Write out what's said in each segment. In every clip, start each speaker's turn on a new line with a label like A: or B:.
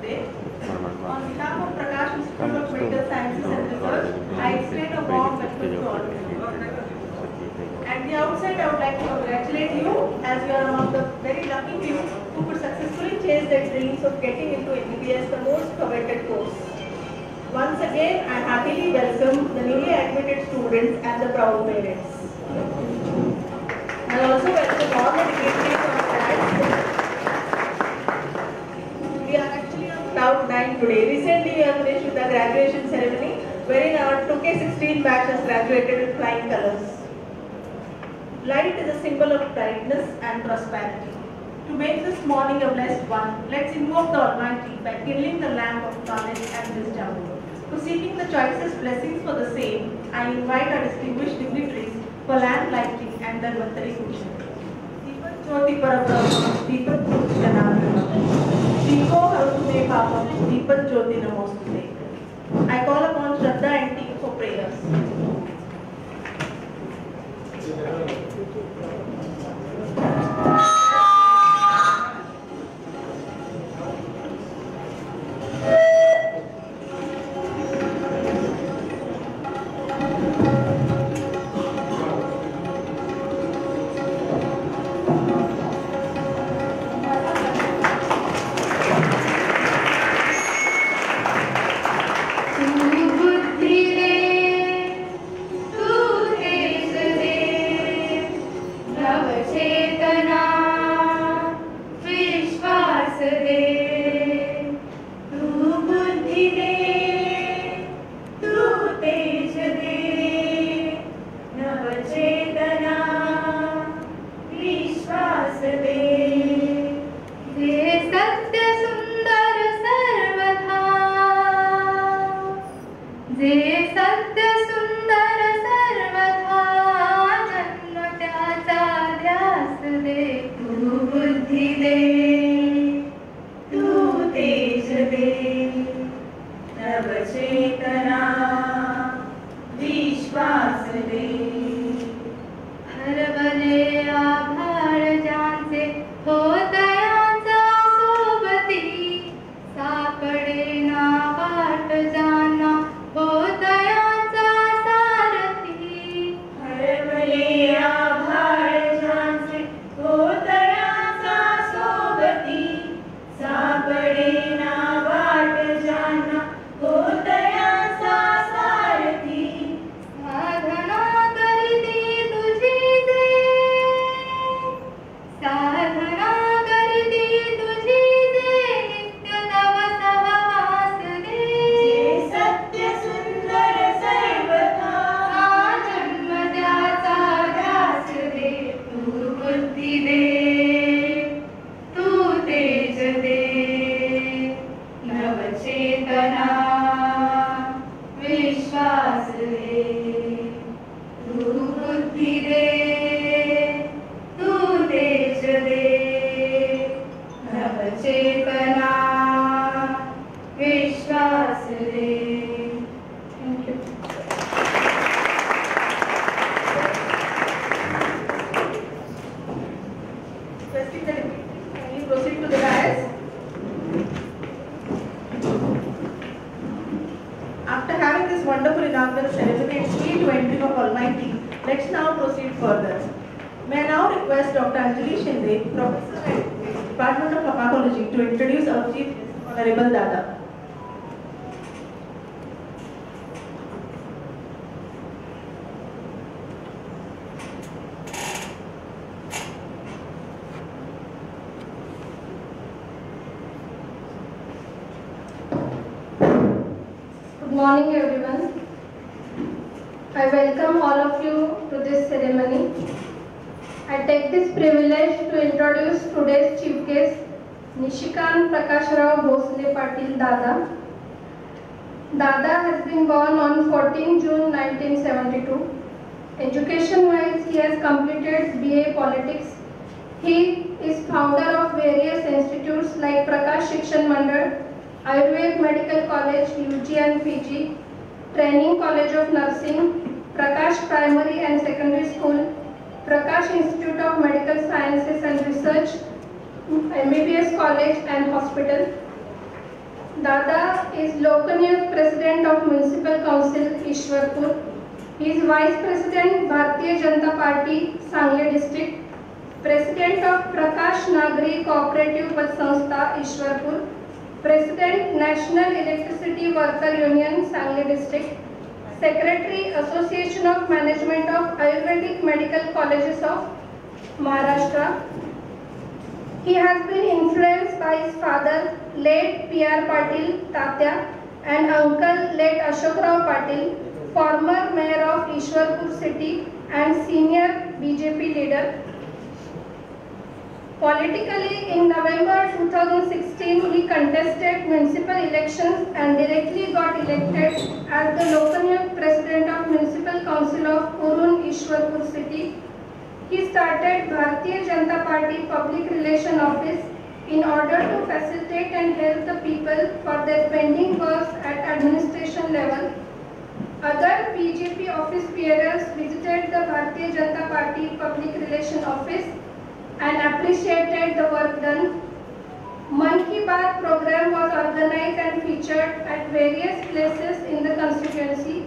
A: today. On behalf of Prakash Institute of Medical Sciences and Research, I extend a warm welcome to all of you. At the outset, I would like to congratulate you as you are among the very lucky few who could successfully chase their dreams of getting into MBBS, the most coveted course. Once again, I happily welcome the newly admitted students and the proud parents. I also welcome all the dignitaries on staff. We are actually on cloud 9 today. Recently, we have finished with the graduation ceremony, wherein our 2K16 batch has graduated with flying colors. Light is a symbol of brightness and prosperity. To make this morning a blessed one, let's invoke the Almighty by kindling the lamp of knowledge and wisdom. To seeking the choicest blessings for the same, I invite our distinguished dignitaries for lamp lighting and the Dhanvantari Puja. Deepak Jyoti Parabrahma, Deepak Jyoti Janardana, Deepo Harutume Papam, Deepak Jyoti Namostute. I call upon Shraddha and team for prayers.
B: Good morning everyone. I welcome all of you to this ceremony. I take this privilege to introduce today's chief guest, Nishikant Prakashrao Bhosle Patil Dada. Dada has been born on 14 June 1972. Education-wise, he has completed BA Politics. He is founder of various institutes like Prakash Shikshan Mandal, Ayurved Medical College, UG and PG, Training College of Nursing, Prakash Primary and Secondary School, Prakash Institute of Medical Sciences and Research, MBBS College and Hospital. Dada is Lokanayak President of Municipal Council, Ishwarpur. He is Vice President, Bharatiya Janata Party, Sangli District. President of Prakash Nagri Cooperative Sanstha, Ishwarpur. President, National Electricity Worker Union, Sangli District. Secretary, Association of Management of Ayurvedic Medical Colleges of Maharashtra. He has been influenced by his father, late P.R. Patil Tatya, and uncle, late Ashokrao Patil, former mayor of Ishwarpur city and senior BJP leader. Politically, in November 2016, he contested municipal elections and directly got elected as the Lokanayak President of Municipal Council of Kurun, Ishwarpur city. He started Bharatiya Janata Party Public Relation Office in order to facilitate and help the people for their pending works at administration level. Other BJP office bearers visited the Bharatiya Janata Party Public Relation Office and appreciated the work done. Mann Ki Baat program was organized and featured at various places in the constituency.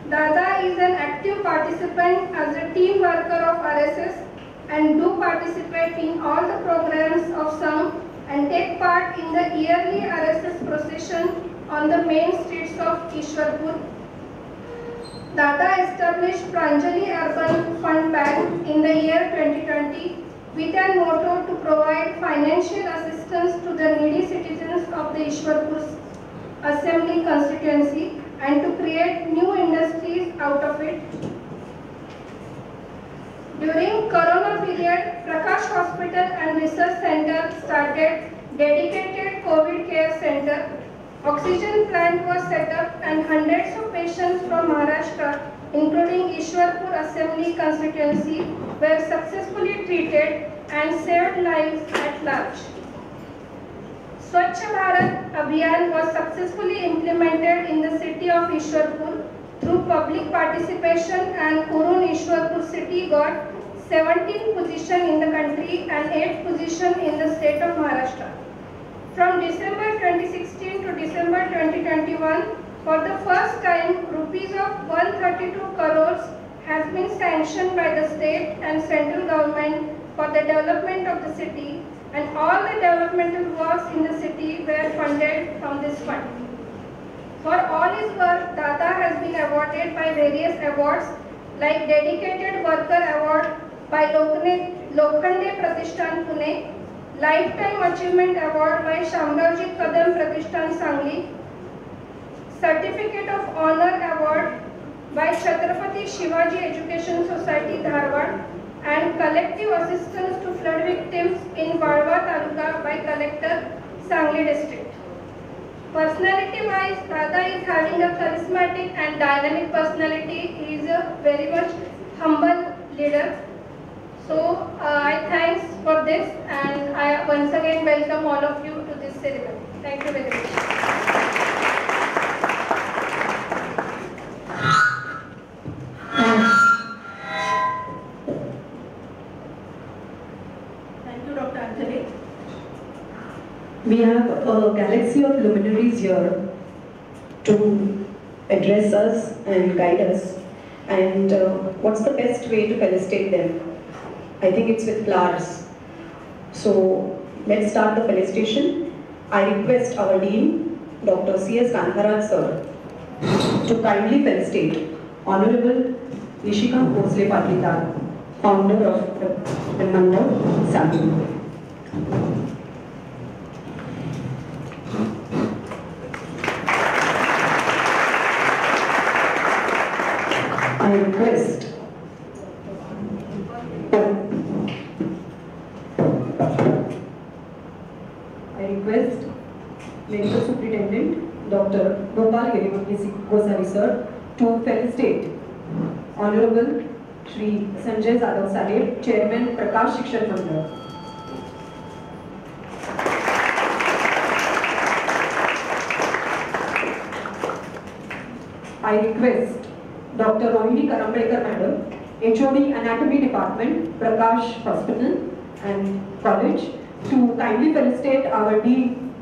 B: Dada is an active participant as a team worker of RSS and do participate in all the programs of Sangh and take part in the yearly RSS procession on the main streets of Ishwarpur. Dada established Pranjali Urban Fund Bank in the year 2020 with a motto to provide financial assistance to the needy citizens of the Ishwarpur Assembly constituency and to create new industries out of it. During Corona period, Prakash Hospital and Research Center started dedicated COVID care center. Oxygen plant was set up and hundreds of patients from Maharashtra, including Ishwarpur Assembly constituency, were successfully treated and saved lives at large. Swachh Bharat Abhiyan was successfully implemented in the city of Ishwarpur through public participation, and Kurun Ishwarpur city got 17th position in the country and 8th position in the state of Maharashtra. From December 2016 to December 2021, for the first time, rupees of 132 crores has been sanctioned by the state and central government for the development of the city, and all the developmental works in the city were funded from this fund. For all his work, Dada has been awarded by various awards like Dedicated Worker Award by Lokhande Pratishthan Pune, Lifetime Achievement Award by Shamravji Kadam Pratishthan Sangli, Certificate of Honor Award by Chhatrapati Shivaji Education Society Dharwad, and Collective Assistance to Flood Victims in Walwa Taluka by Collector Sangli District. Personality-wise, Dada is having a charismatic and dynamic personality. He is a very much humble leader. So I thanks for this, and I once again welcome all of you to this ceremony. Thank you very much.
A: Thank you, Dr. Anjali.
C: We have a galaxy of luminaries here to address us and guide us. And what's the best way to felicitate them? I think it's with flowers. So let's start the felicitation. I request our Dean, Dr. C.S. Kantharaj sir, to kindly felicitate Honorable Nishika Bhosle Patlitar, founder of Brahmanda Sangli. I request Medical Superintendent Dr. Gopal Gosari sir to felicitate Honorable Shri Sanjay Zadav Saheb, Chairman Prakash Shikshan Mandal. I request Dr. Rohini Karambekar Madam, HOD Anatomy Department, Prakash Hospital and College, to kindly felicitate our Dean,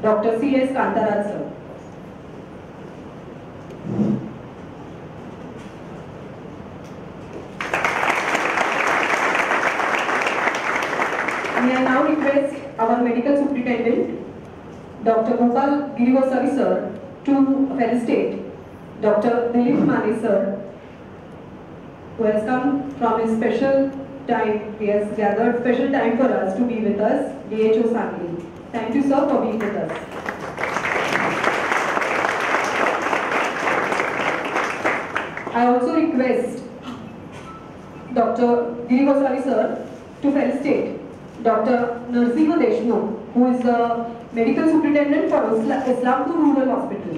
C: Dr. C.S. Kantaraj sir. May I now request our medical superintendent, Dr. Gopal Girigoswami sir, to felicitate Dr. Dilip Mane sir, who has come from his special time. He has gathered special time for us to be with us, DHO Sangli. Thank you, sir, for being with us. I also request Dr. Girigoswami sir to felicitate Dr. Narsimha Deshmukh, who is the medical superintendent for Islampur Rural Hospital.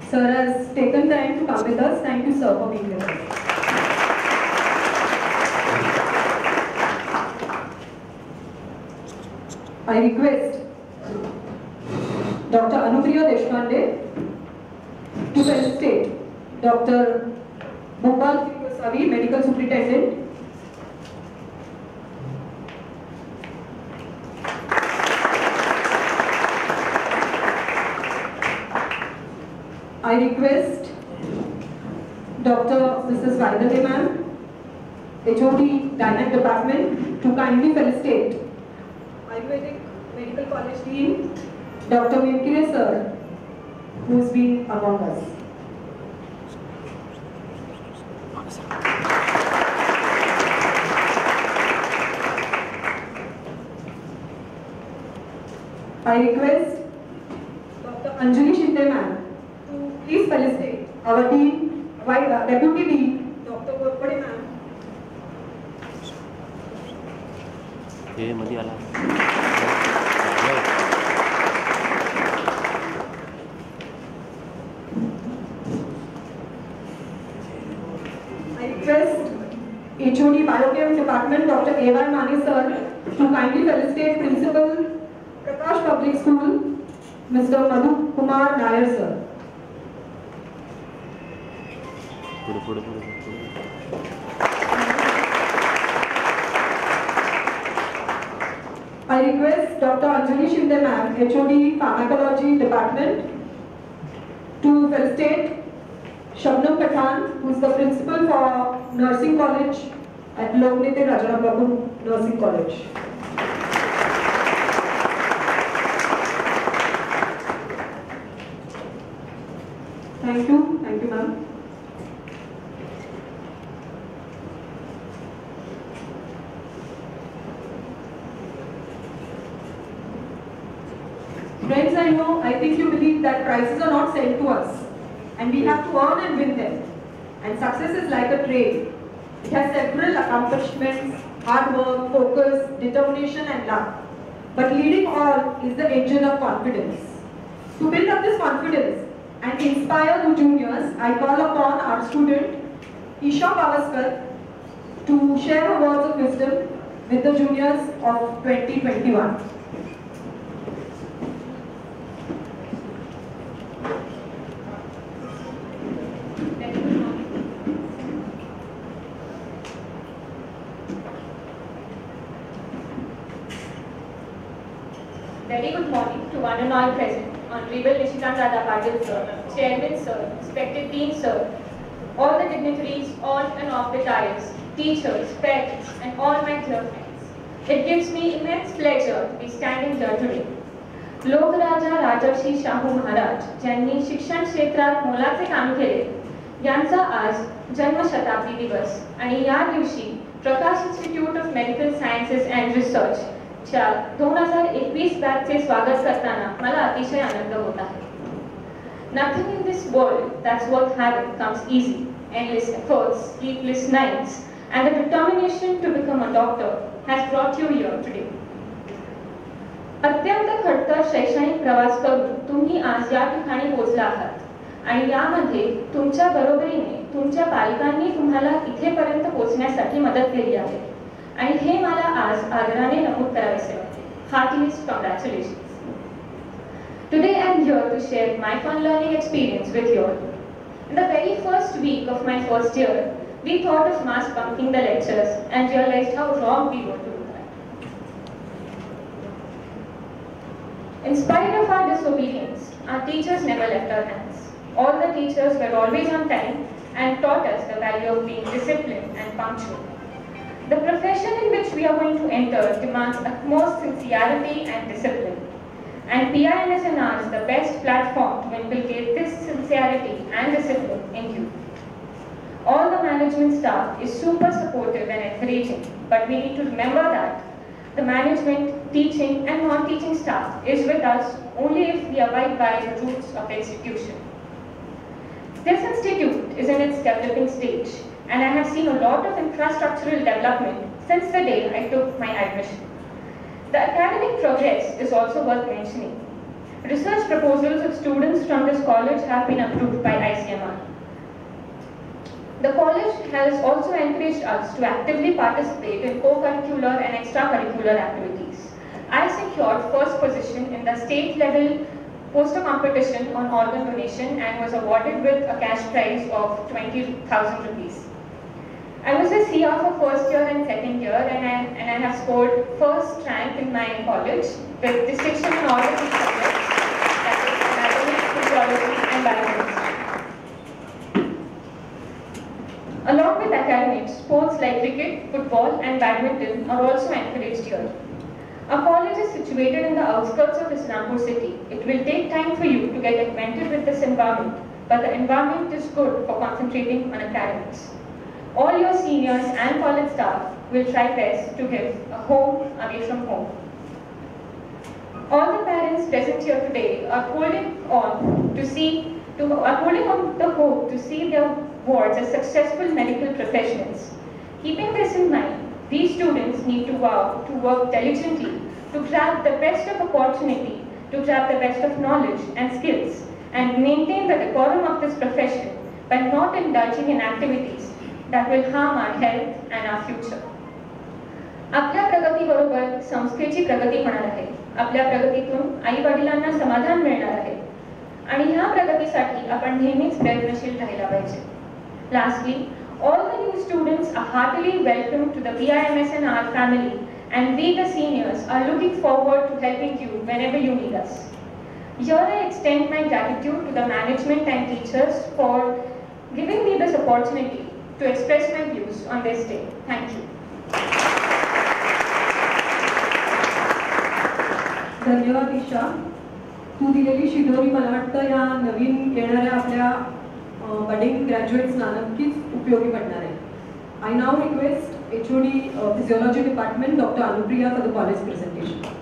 C: Sir has taken time to come with us. Thank you, sir, for being with us. I request Dr. Anupriya Deshpande to felicitate Dr. Gopal Girigoswami, medical superintendent. I request Dr. Mrs. Vaidale ma'am, HOD Dynamic Department, to kindly felicitate Ayurvedic Medical College Dean, Dr. Mirkire sir, who has been among us. I request Dr. Anjali Shinde ma'am to please felicitate our Dean, Deputy Dean, Dr. Gorpade ma'am. I request HOD Biochem Department, Dr. A.Y. Mane sir, to kindly felicitate Principal Prakash Public School, Mr. Madhu Kumar Nair sir. I request Dr. Anjali Shinde ma'am, HOD Pharmacology Department, to felicitate Shabnam Pathan, who is the principal for Nursing College at Loknete Rajaram Babu Nursing College. Thank you ma'am. Friends, I think you believe that prizes are not sent to us, and we have to earn and win them. And success is like a train. It has several accomplishments, hard work, focus, determination and luck. But leading all is the engine of confidence. To build up this confidence and inspire the juniors, I call upon our student, Isha Pavaskar, to share her words of wisdom with the juniors of 2021.
D: Very good morning to one and all present, Honorable Nishikant Dada Patil sir, Chairman sir, respected Dean sir, all the dignitaries on and off the dais, teachers, parents and all my dear friends. It gives me immense pleasure to be standing here today. लोकराजा Rajarshi Shahu Maharaj ज्यांनी शिक्षण क्षेत्रात मोलाचे काम केले यांचा आज जन्मशताब्दी दिवस आणि या दिवशी Prakash institute of medical sciences and research च्या 2021 बॅचचे स्वागत करताना मला अतिशय आनंद होत आहे. Nothing in this world that's worth having comes easy. Endless efforts, sleepless nights, and the determination to become a doctor has brought you here today. अत्यंत खडतर शैक्षणिक प्रवास करून तुम्ही आज या ठिकाणी पोहोचला आहात आणि यामध्ये तुमच्या बरोबरीने तुमच्या पालकांनी तुम्हाला इथेपर्यंत पोहोचण्यासाठी मदत केली आहे आणि हे मला आज आदराने नमूद करावेसे वाटते. Heartiest congratulations. Today I am here to share my fun learning experience with you all. In the very first week of my first year, we thought of mass bunking the lectures and realized how wrong we were to do that. In spite of our disobedience, our teachers never left our hands. All the teachers were always on time and taught us the value of being disciplined and punctual. The profession in which we are going to enter demands utmost sincerity and discipline. And PIMSNR is the best platform to inculcate this sincerity and discipline in you. All the management staff is super supportive and encouraging, but we need to remember that the management, teaching and non-teaching staff is with us only if we abide by the rules of the institution. This institute is in its developing stage, and I have seen a lot of infrastructural development since the day I took my admission. The academic progress is also worth mentioning. Research proposals of students from this college have been approved by ICMR. The college has also encouraged us to actively participate in co-curricular and extracurricular activities. I secured first position in the state level poster competition on organ donation and was awarded with a cash prize of 20,000 rupees. I was a CR for first year and second year, and I have scored first rank in my college with distinction in all of these subjects, that is anatomy, physiology and biochemistry. Along with academics, sports like cricket, football and badminton are also encouraged here. Our college is situated in the outskirts of Islampur city. It will take time for you to get acquainted with this environment, but the environment is good for concentrating on academics. All your seniors and college staff will try best to give a home away from home. All the parents present here today are holding on the hope to see their wards as successful medical professionals. Keeping this in mind, these students need to vow to work diligently to grab the best of opportunity, to grab the best of knowledge and skills, and maintain the decorum of this profession by not indulging in activities that will harm our health and our future. आपल्या प्रगतीबरोबर संस्थेची प्रगती होणार आहे. आपल्या प्रगतीतून आई-वडिलांना समाधान मिळणार आहे. आणि ह्या प्रगतीसाठी आपण नेहमीच प्रयत्नशील राहायला पाहिजे. Lastly, all the new students are heartily welcome to the PIMSNR family, and we the seniors are looking forward to helping you whenever you need us. Here I extend my gratitude to the management and teachers for giving me this opportunity to express my views on this day. Thank you.
C: धन्यवाद ईशा. तू दिलेली शिदोरी मला वाटतं या नवीन येणाऱ्या आपल्या budding ग्रॅज्युएट्सना नक्कीच उपयोगी पडणार आहे. I now request HOD physiology department doctor Anupriya for the college presentation.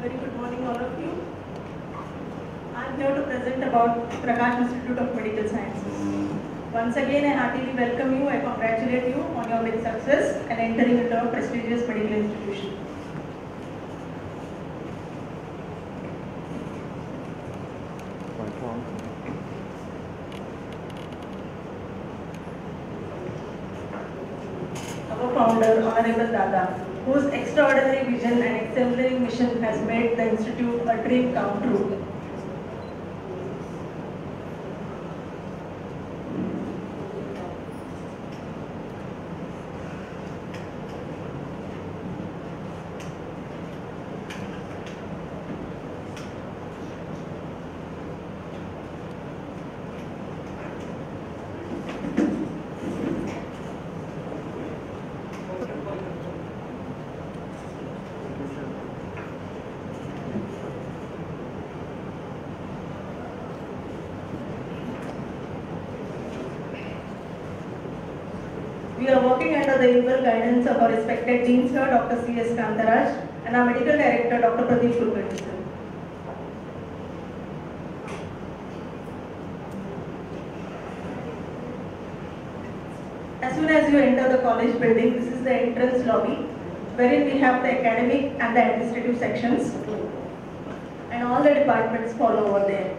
A: Very good morning all of you. I am here to present about Prakash Institute of Medical Sciences. Once again I heartily welcome you, I congratulate you on your big success and entering into a prestigious medical institution. Our founder, Honorable Dada, whose extraordinary vision and exemplary mission has made the institute a dream come true. We are working under the able guidance of our respected Dean Sir, Dr. C.S. Kantaraj, and our Medical Director, Dr. Pradeep Kulkarni Sir. As soon as you enter the college building, this is the entrance lobby, wherein we have the academic and the administrative sections, and all the departments follow over there.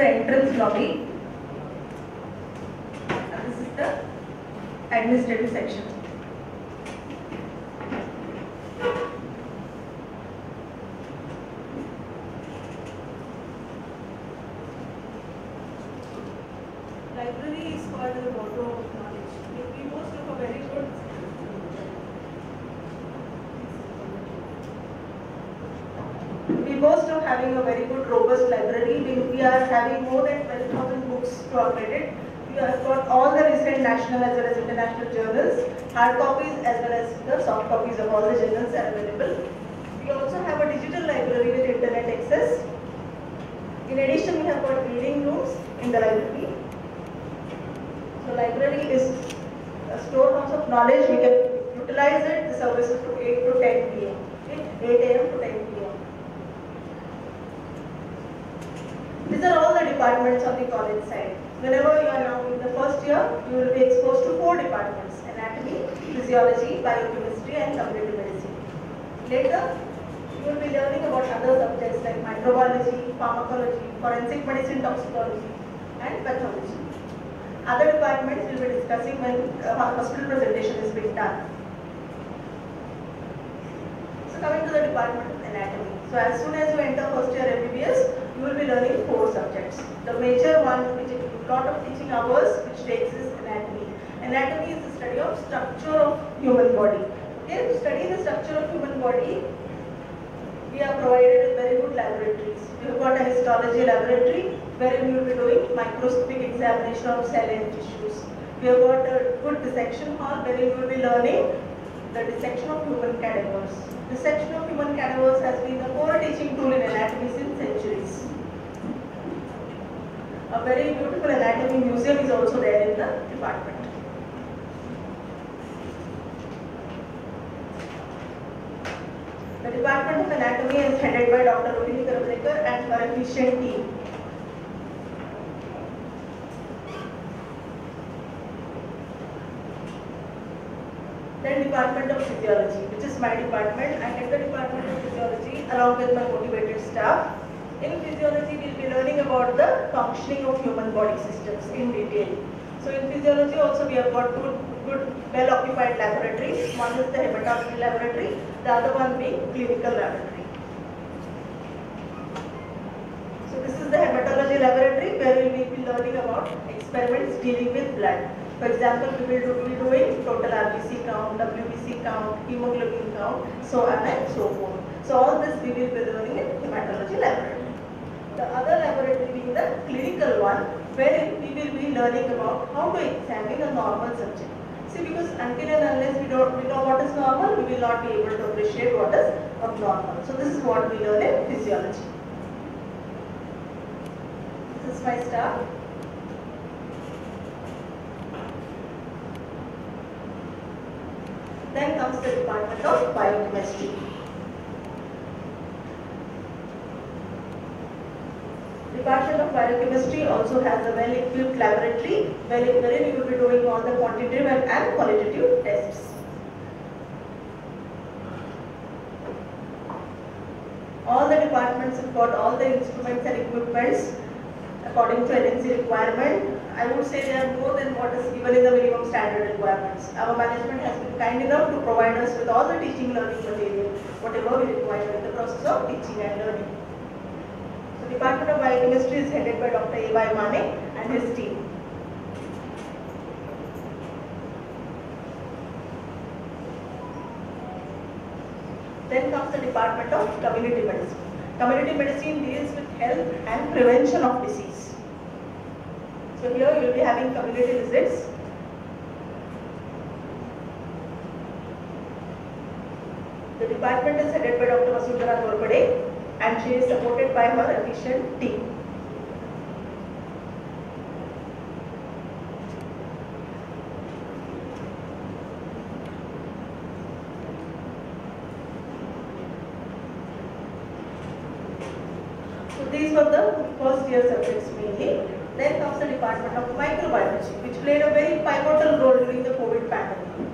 A: the entrance lobby. And this is the administrative section. Library is called the motto of knowledge. We boast of a very good having a very good robust library. We are having more than 12,000 books to our credit. We have got all the recent national as well as international journals, hard copies as well as the soft copies of all the journals are available. We also have a digital library with internet access. In addition, we have got reading rooms in the library. So library is a storehouse of knowledge. We can utilize it, the services to 8 to 10 p.m. Okay? 8 a.m. to 10 p.m. These are all the departments of the college side. Whenever you are now in the first year, you will be exposed to 4 departments: anatomy, physiology, biochemistry and community medicine. Later, you will be learning about other subjects like microbiology, pharmacology, forensic medicine, toxicology and pathology. Other departments will be discussing when hospital presentation is being done. So coming to the department of anatomy. So as soon as you enter first year MBBS, you will be learning 4 subjects. The major one, which is a lot of teaching hours, which takes is anatomy. Anatomy is the study of structure of human body. Okay, to study the structure of human body, we are provided with very good laboratories. We have got a histology laboratory where we will be doing microscopic examination of cell and tissues. We have got a good dissection hall where we will be learning the dissection of human cadavers. Dissection of human cadavers has been the core teaching tool in anatomy since centuries. A very beautiful anatomy museum is also there in the department. The Department of Anatomy is headed by Dr. Rohini Karapalekar and her efficient team. Then Department of Physiology, which is my department. I head the Department of Physiology along with my motivated staff. In physiology, we will be learning about the functioning of human body systems in detail. So in physiology also we have got good well-occupied laboratories. One is the hematology laboratory, the other one being clinical laboratory. So this is the hematology laboratory where we will be learning about experiments dealing with blood. For example, we will be doing total RBC count, WBC count, hemoglobin count, so on and so forth. So all this we will be learning in hematology laboratory. The other laboratory being the clinical one, where we will be learning about how to examine a normal subject. See, because until and unless we know what is normal, we will not be able to appreciate what is abnormal. So this is what we learn in physiology. This is my staff. Then comes the Department of Biochemistry. Department of Biochemistry also has a well-equipped laboratory wherein you will be doing all the quantitative and qualitative tests. All the departments have got all the instruments and equipments according to NMC requirement. I would say they are more than what is given in the minimum standard requirements. Our management has been kind enough to provide us with all the teaching learning material, whatever we require in the process of teaching and learning. So Department of Biochemistry is headed by Dr. A.Y. Mane and his team. Then comes the Department of Community Medicine. Community medicine deals with health and prevention of disease. So here you will be having community visits. The department is headed by Dr. Vasundhara Gorpade and she is supported by her efficient team. So these were the first year subjects mainly. Then comes the Department of Microbiology, which played a very pivotal role during the COVID pandemic.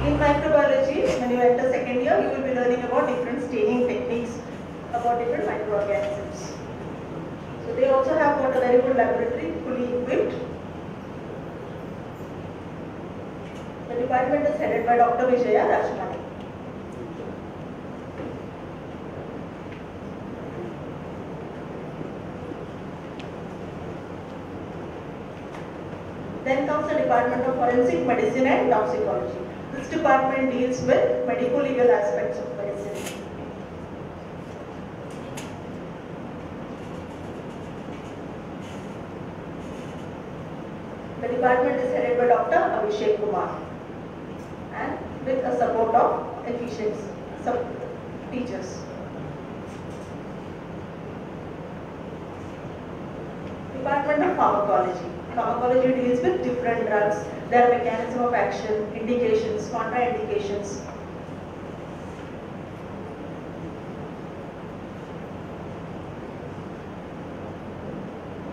A: In microbiology, pharmacology. When you enter second year, you will be learning about different staining techniques, about different microorganisms. So they also have got a very good laboratory, fully equipped. The department is headed by Dr. Vijaya Rajmani. Then comes the Department of Forensic Medicine and Toxicology. This department deals with medico-legal aspects of medicine. The department is headed by Dr. Abhishek Kumar and with the support of efficient teachers. Department of Pharmacology. Pharmacology deals with different drugs, their mechanism of action, indications, contraindications.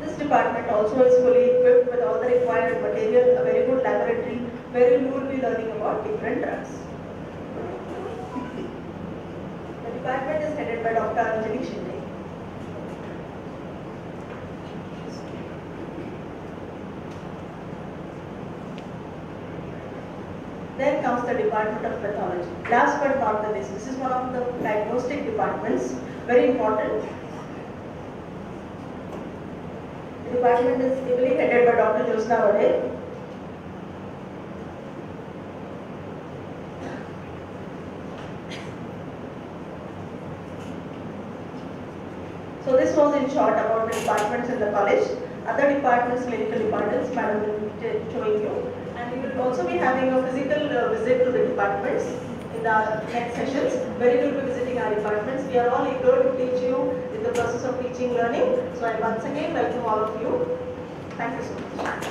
A: This department also is fully equipped with all the required material, a very good laboratory where you will be learning about different drugs. The department is headed by Dr. Anjali Shinde. Then comes the Department of Pathology. Last but not the least, this is one of the diagnostic departments, very important. The department is ably headed by Dr. Josna Vade. So this was in short about the departments in the college. Other departments, clinical departments, Madam will be showing you. And we will also be having a physical visit to the departments in the next sessions, where we will be visiting our departments. We are all eager to teach you in the process of teaching learning. So I once again welcome all of you. Thank you so much.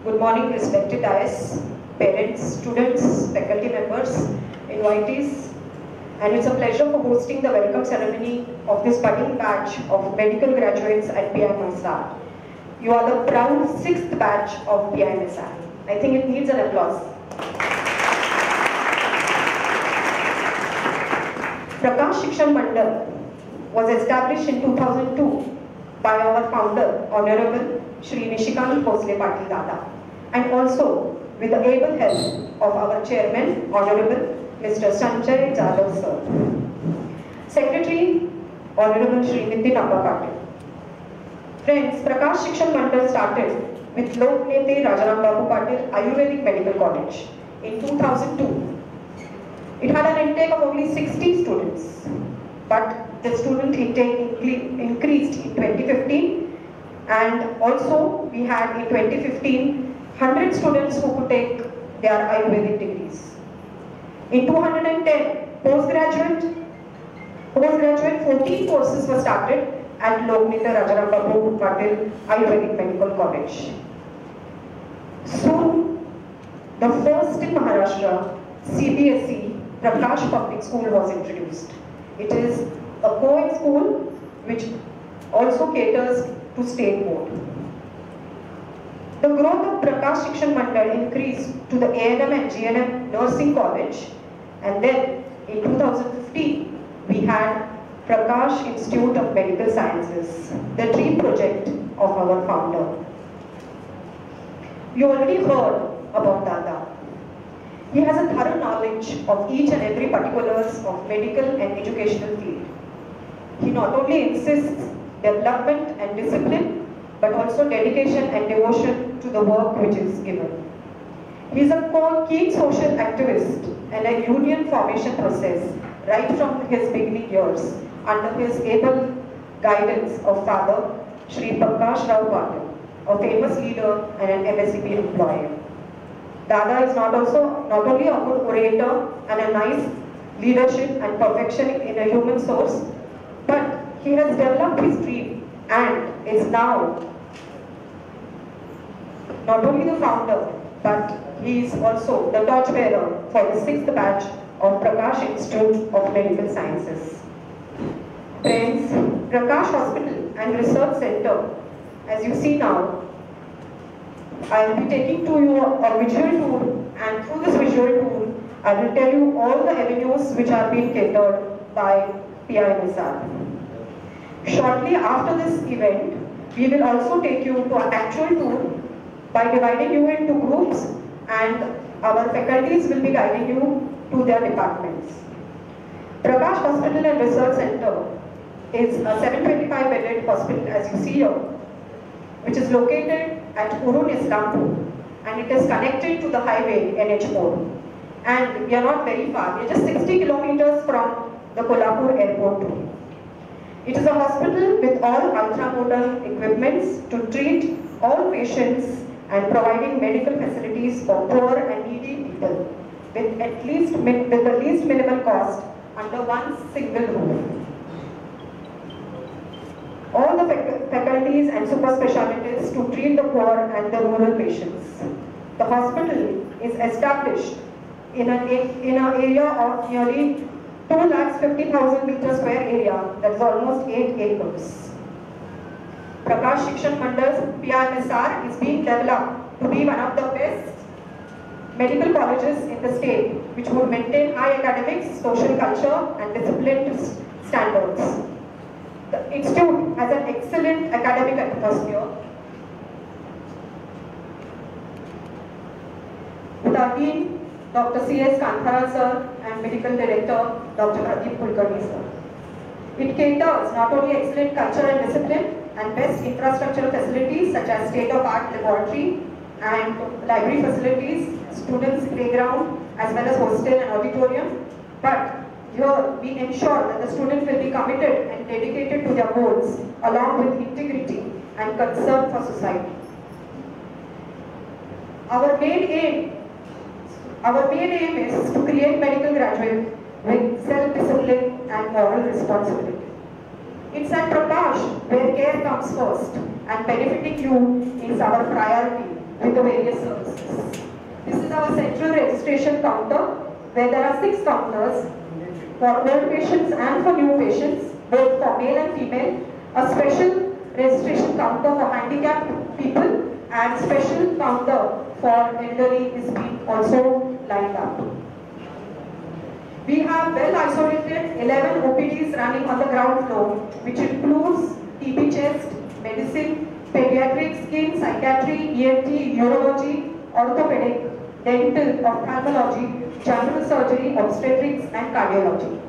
C: Good morning, respected dais, parents, students, faculty members, invitees, and it's a pleasure for hosting the welcome ceremony of this budding batch of medical graduates at PIMSR. You are the proud 6th batch of PIMSR. I think it needs an applause. Prakash Shikshan Mandal was established in 2002 by our founder, Honorable Shri Nishikant Bhosle Patil Dada, and also with the able help of our chairman, Honorable Mr. Sanjay Jadhav sir. Secretary, Honorable Shri Nitin Abba Patil. Friends, Prakash Shikshan Mandal started with Loknete Rajaram Babu Patil Ayurvedic Medical College in 2002. It had an intake of only 60 students, but the student intake increased in 2015, and also we had in 2015 100 students who could take their Ayurvedic degrees. In 210 postgraduate 14 courses were started at Loknete Rajaram Babu Patil Ayurvedic Medical College. Soon, the first in Maharashtra CBSE Prakash Public School was introduced. It is a co-ed school which also caters to state board. The growth of Prakash Shikshan Mandal increased to the A&M and GNM Nursing College, and then in 2015 we had Prakash Institute of Medical Sciences, the dream project of our founder. You already heard about Dada. He has a thorough knowledge of each and every particulars of medical and educational field. He not only insists development and discipline, but also dedication and devotion to the work which is given. He is a keen social activist and a union formation process right from his beginning years under his able guidance of Father Shri Prakash Rao Patil. a famous leader and an MSCP employee. Dada is not only a good orator and a nice leadership and perfection in a human source, but he has developed his dream and is now not only the founder, but he is also the torchbearer for the 6th batch of Prakash Institute of Medical Sciences. Friends, Prakash Hospital and Research Center, as you see now, I will be taking to you a visual tour, and through this visual tour, I will tell you all the avenues which are being catered by PIMSR. Shortly after this event, we will also take you to an actual tour by dividing you into groups, and our faculties will be guiding you to their departments. Prakash Hospital and Research Center is a 725-bedded hospital, as you see here, which is located at Urun, Islampur, and it is connected to the highway NH4. And we are not very far, we are just 60 kilometers from the Kolhapur airport too. It is a hospital with all ultra-modern equipments to treat all patients and providing medical facilities for poor and needy people with the least minimal cost under one single roof. All the faculties and super specialties to treat the poor and the rural patients. The hospital is established in an area of nearly 250,000 meter square area, that is almost 8 acres. Prakash Shikshan Mandal's PIMSR is being developed to be one of the best medical colleges in the state, which would maintain high academics, social culture and disciplined standards. The institute has an excellent academic atmosphere. With our dean, Dr. C.S. Kanthara sir, and medical director, Dr. Pradeep Kulkarni sir. It caters not only excellent culture and discipline and best infrastructural facilities such as state-of-art laboratory and library facilities, students' playground, as well as hostel and auditorium, but here we ensure that the students will be committed and dedicated to their goals along with integrity and concern for society. Our main aim is to create medical graduates with self-discipline and moral responsibility. It's at Prakash where care comes first, and benefiting you is our priority with the various services. This is our central registration counter where there are 6 counters for old patients and for new patients, both for male and female, a special registration counter for handicapped people, and special counter for elderly is being also lined up. We have well isolated 11 OPDs running on the ground floor, which includes TB chest, medicine, pediatric, skin, psychiatry, ENT, urology, orthopedic, dental, ophthalmology, general surgery, obstetrics and cardiology.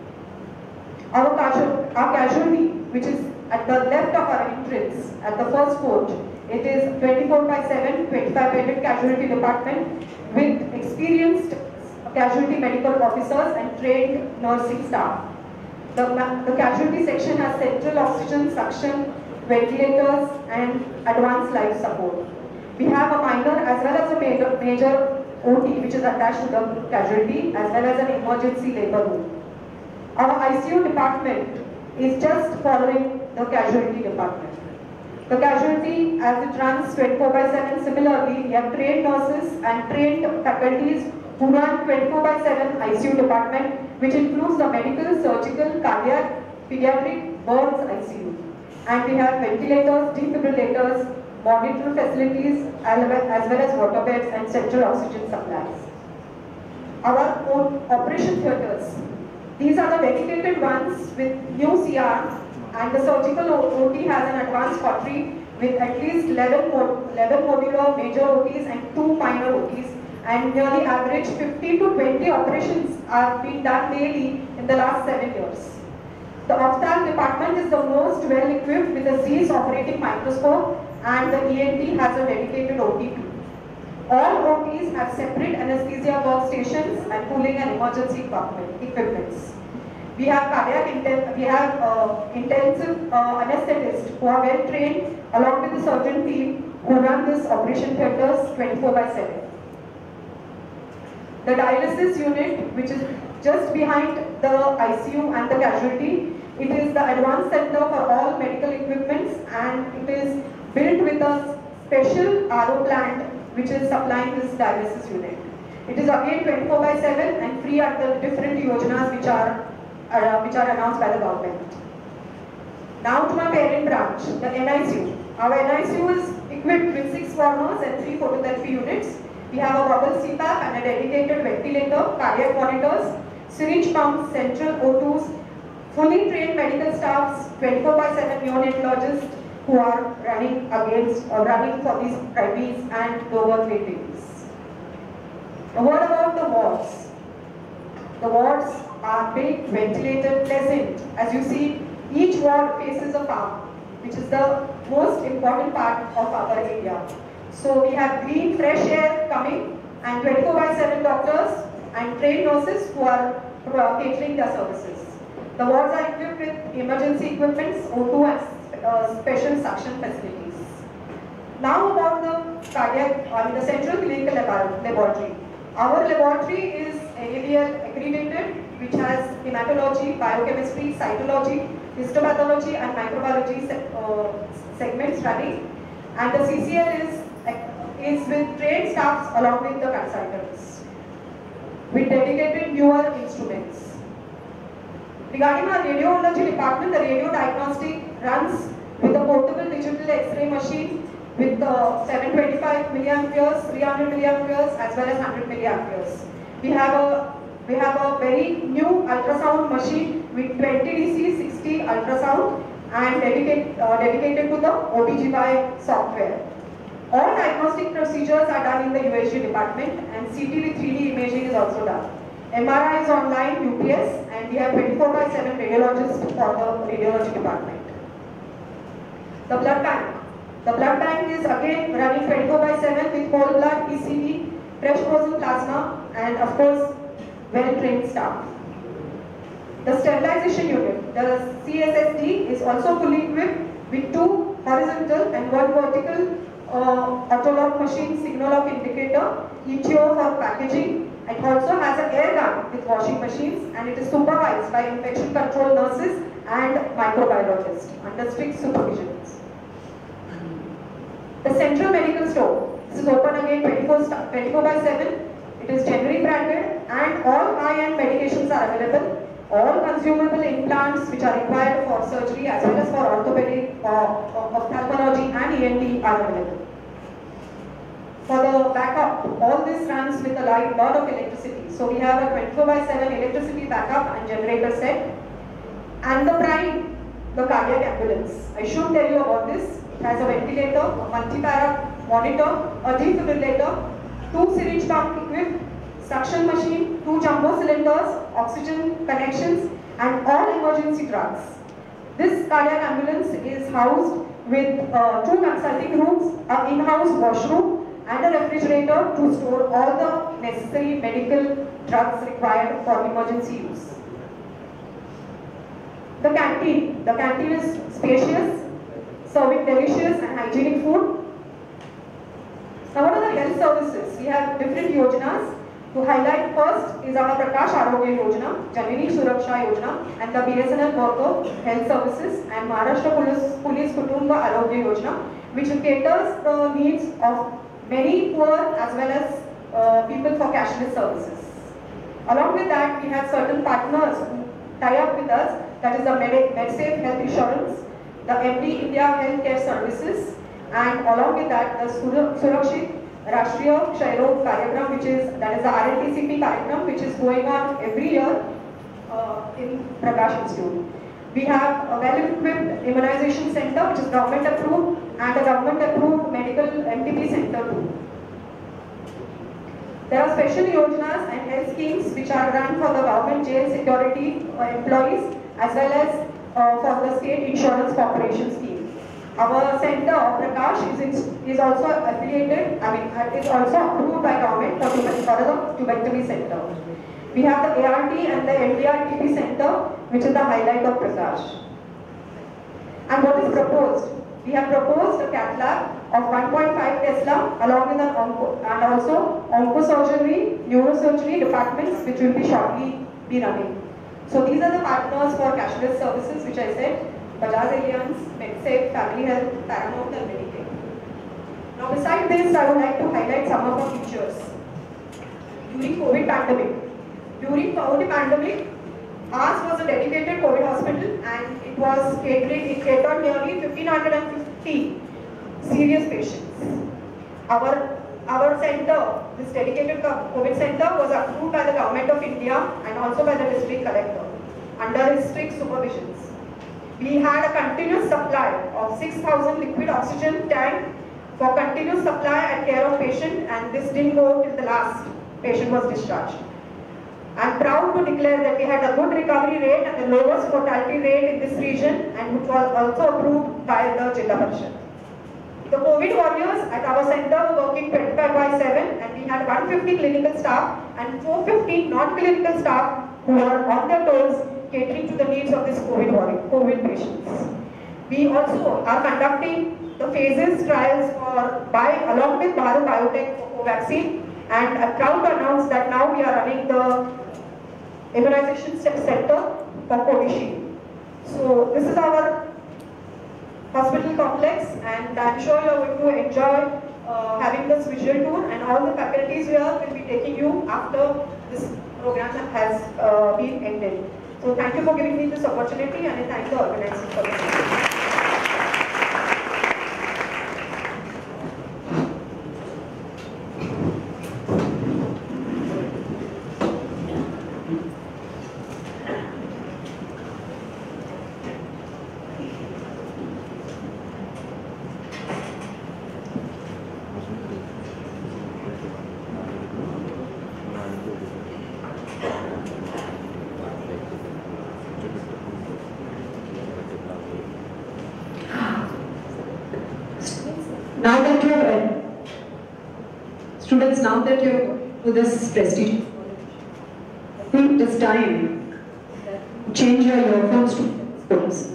C: Our casualty, which is at the left of our entrance, at the first port, it is 24/7, 25-bedded casualty department with experienced casualty medical officers and trained nursing staff. The casualty section has central oxygen suction, ventilators and advanced life support. We have a minor as well as a major OT which is attached to the casualty, as well as an emergency labor room. Our ICU department is just following the casualty department. The casualty, as it runs 24/7, similarly, we have trained nurses and trained faculties who run 24/7 ICU department, which includes the medical, surgical, cardiac, pediatric, burns ICU. And we have ventilators, defibrillators, monitor facilities, as well as water beds and central oxygen supplies. Our own operation theatres. These are the dedicated ones with new CR, and the surgical OT has an advanced cautery with at least 11 modular major OTs and 2 minor OTs, and nearly average 15 to 20 operations are being done daily in the last 7 years. The ophthalm department is the most well equipped with a Zeiss operating microscope, and the ENT has a dedicated OTP. All OTs have separate anesthesia workstations and cooling and emergency equipments. We have intensive anesthetists who are well trained along with the surgeon team
E: who run this operation theatres 24/7. The dialysis unit, which is just behind the ICU and the casualty, it is the advanced center for all medical equipments, and it is built with a special RO plant which is supplying this dialysis unit. It is again 24/7 and free under different yojanas which are announced by the government. Now to my parent branch, the NICU. Our NICU is equipped with 6 warmers and 3 phototherapy units. We have a bubble CPAP and a dedicated ventilator, cardiac monitors, syringe pumps, central O2s, fully trained medical staffs, 24/7 neonatologists who are running for these babies and lower grade babies. A word about the wards. The wards are big, ventilated, pleasant. As you see, each ward faces a farm, which is the most important part of our area. So we have green, fresh air coming, and 24/7 doctors and trained nurses who are catering their services. The wards are equipped with emergency equipments, O2 and special suction facilities. Now about the central clinical laboratory. Our laboratory is AABL accredited, which has hematology, biochemistry, cytology, histopathology and microbiology segments running, and the CCL is with trained staffs along with the consultants, with dedicated newer instruments. Regarding our radiology department, the radio diagnostic runs with a portable digital X-ray machine with 725 milliamperes, 300 milliamperes as well as 100 milliamperes. We have a very new ultrasound machine with 20 DC 60 ultrasound and dedicated to the OBGYN software. All diagnostic procedures are done in the USG department, and CT with 3D imaging is also done. MRI is online, UPS, and we have 24/7 radiologists for the radiology department. The blood bank. The blood bank is again running 24/7 with whole blood, PCV, fresh frozen plasma, and of course, well-trained staff. The sterilization unit, the CSSD, is also fully equipped with 2 horizontal and 1 vertical autolock machine, signal lock indicator, ETO for packaging. It also has an air gun with washing machines, and it is supervised by infection control nurses and microbiologists under strict supervision. The central medical store. This is open again 24/7. It is generally branded, and all high-end medications are available. All consumable implants which are required for surgery as well as for orthopedic, ophthalmology and ENT are available. For the backup, all this runs with a lot of electricity. So we have a 24/7 electricity backup and generator set. And the Prime, the cardiac ambulance. I should tell you about this. It has a ventilator, a multi-para monitor, a defibrillator, 2 syringe pump equipped, suction machine, 2 jumbo cylinders, oxygen connections, and all emergency drugs. This cardiac ambulance is housed with 2 consulting rooms, an in-house washroom, and a refrigerator to store all the necessary medical drugs required for emergency use. The canteen. The canteen is spacious, serving delicious and hygienic food. Now what are the health services? We have different yojanas. To highlight, first is our Prakash Arogya Yojana, Janani Suraksha Yojana, and the BSNL worker health services, and Maharashtra Police Kutumba Arogya Yojana, which caters the needs of many poor as well as people for cashless services. Along with that, we have certain partners who tie up with us, that is the MedSafe Health Insurance, the MD India Healthcare Services, and along with that, the Surakshit Rashtriya Kshay Rog Karyakram, that is the RNTCP Karyakram, which is going on every year in Prakash Institute. We have a well-equipped immunization center, which is government approved, and a government approved medical MTP center too. There are special yojanas and health schemes which are run for the government jail security employees as well as for the state insurance corporation scheme. Our center of Prakash is also affiliated, is also approved by government for the tubectomy center. We have the ART and the MDR-TB center, which is the highlight of Prakash. And what is proposed? We have proposed a cath lab of 1.5 Tesla, along with and also oncosurgery, neurosurgery departments, which will be shortly be running. So these are the partners for cashless services, which I said: Bajaj Allianz, MedSafe, Family Health, Paramount, and Medicaid. Now, beside this, I would like to highlight some of our features. During COVID pandemic, ours was a dedicated COVID hospital, and it catered nearly 1,550 serious patients. Our center, this dedicated COVID center, was approved by the Government of India and also by the district collector under his strict supervisions. We had a continuous supply of 6,000 liquid oxygen tank for continuous supply and care of patient, and this didn't go till the last patient was discharged. I am proud to declare that we had a good recovery rate and the lowest mortality rate in this region, and which was also approved by the Jilla Parishad. The COVID warriors at our center were working 25/7, and we had 150 clinical staff and 450 non-clinical staff who were on their toes catering to the needs of this COVID patients. We also are conducting the phases trials along with Bharat Biotech for Covaxin, and I'm proud to announce that now we are running the immunization center for Covishield. So this is our hospital complex, and I'm sure you are going to enjoy having this visual tour, and all the faculties here will be taking you after this program has been ended. So thank you for giving me this opportunity, and I thank the organizers for this.
C: Students, now that you're to this prestige, I think it is time to change your earphones to stethoscopes.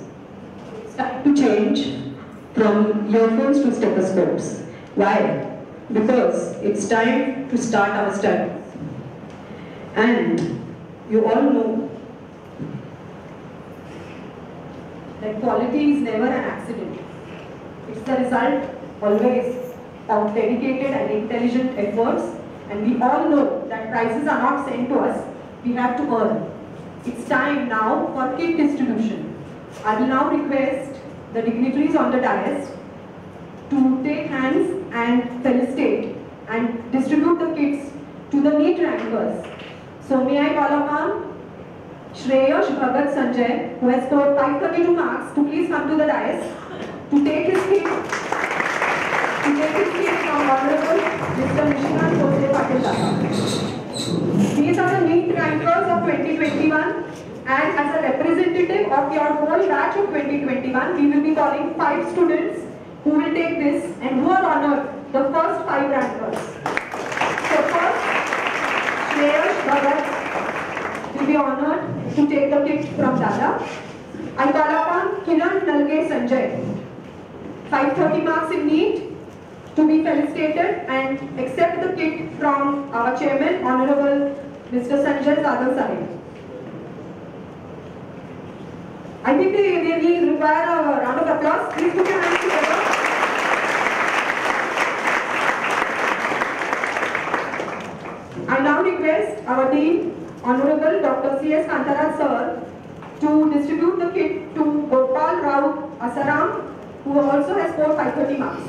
C: It's time to change from earphones to stethoscopes. Why? Because it's time to start our study. And you all know that quality is never an accident. It's the result always of dedicated and intelligent efforts, and we all know that prizes are not sent to us, we have to earn. It's time now for kit distribution. I will now request the dignitaries on the dais to take hands and felicitate and distribute the kits to the NEET rankers. So may I call upon Shreyash Bhagat Sanjay, who has scored 532 marks, to please come to the dais to take his kit. From Honorable Mr. Nishant Jose Patil Dada. These are the NEET rankers of 2021, and as a representative of your whole batch of 2021, we will be calling 5 students who will take this and who are honored, the first 5 rankers. So first, Shreyash Bhagat will be honored to take the kit from Dada. I call upon Kiran Nalge Sanjay, 530 marks in NEET, to be felicitated and accept the kit from our chairman, Honorable Mr. Sanjay Sadal Sahib. I think we require a round of applause. Please put your hands together. I now request our Dean, Honorable Dr. C.S. Kantaraj Sir, to distribute the kit to Gopal Rao Asaram, who also has scored 530 marks.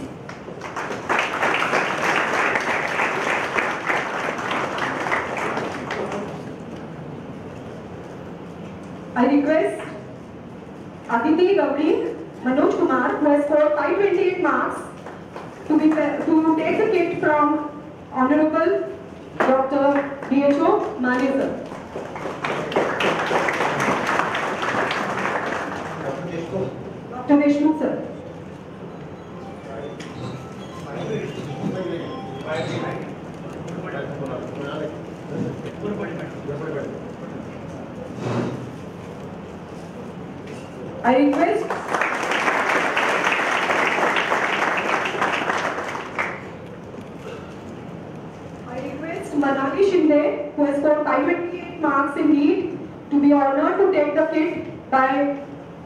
C: I request Aditi Gauri Manoj Kumar, who has scored 528 marks, to take the kit from Honorable Dr. D.H.O. Mani sir. Dr. Deshmukh sir. I request
E: Manali Shinde, who has scored 528 marks in NEET, to be honored to take the kit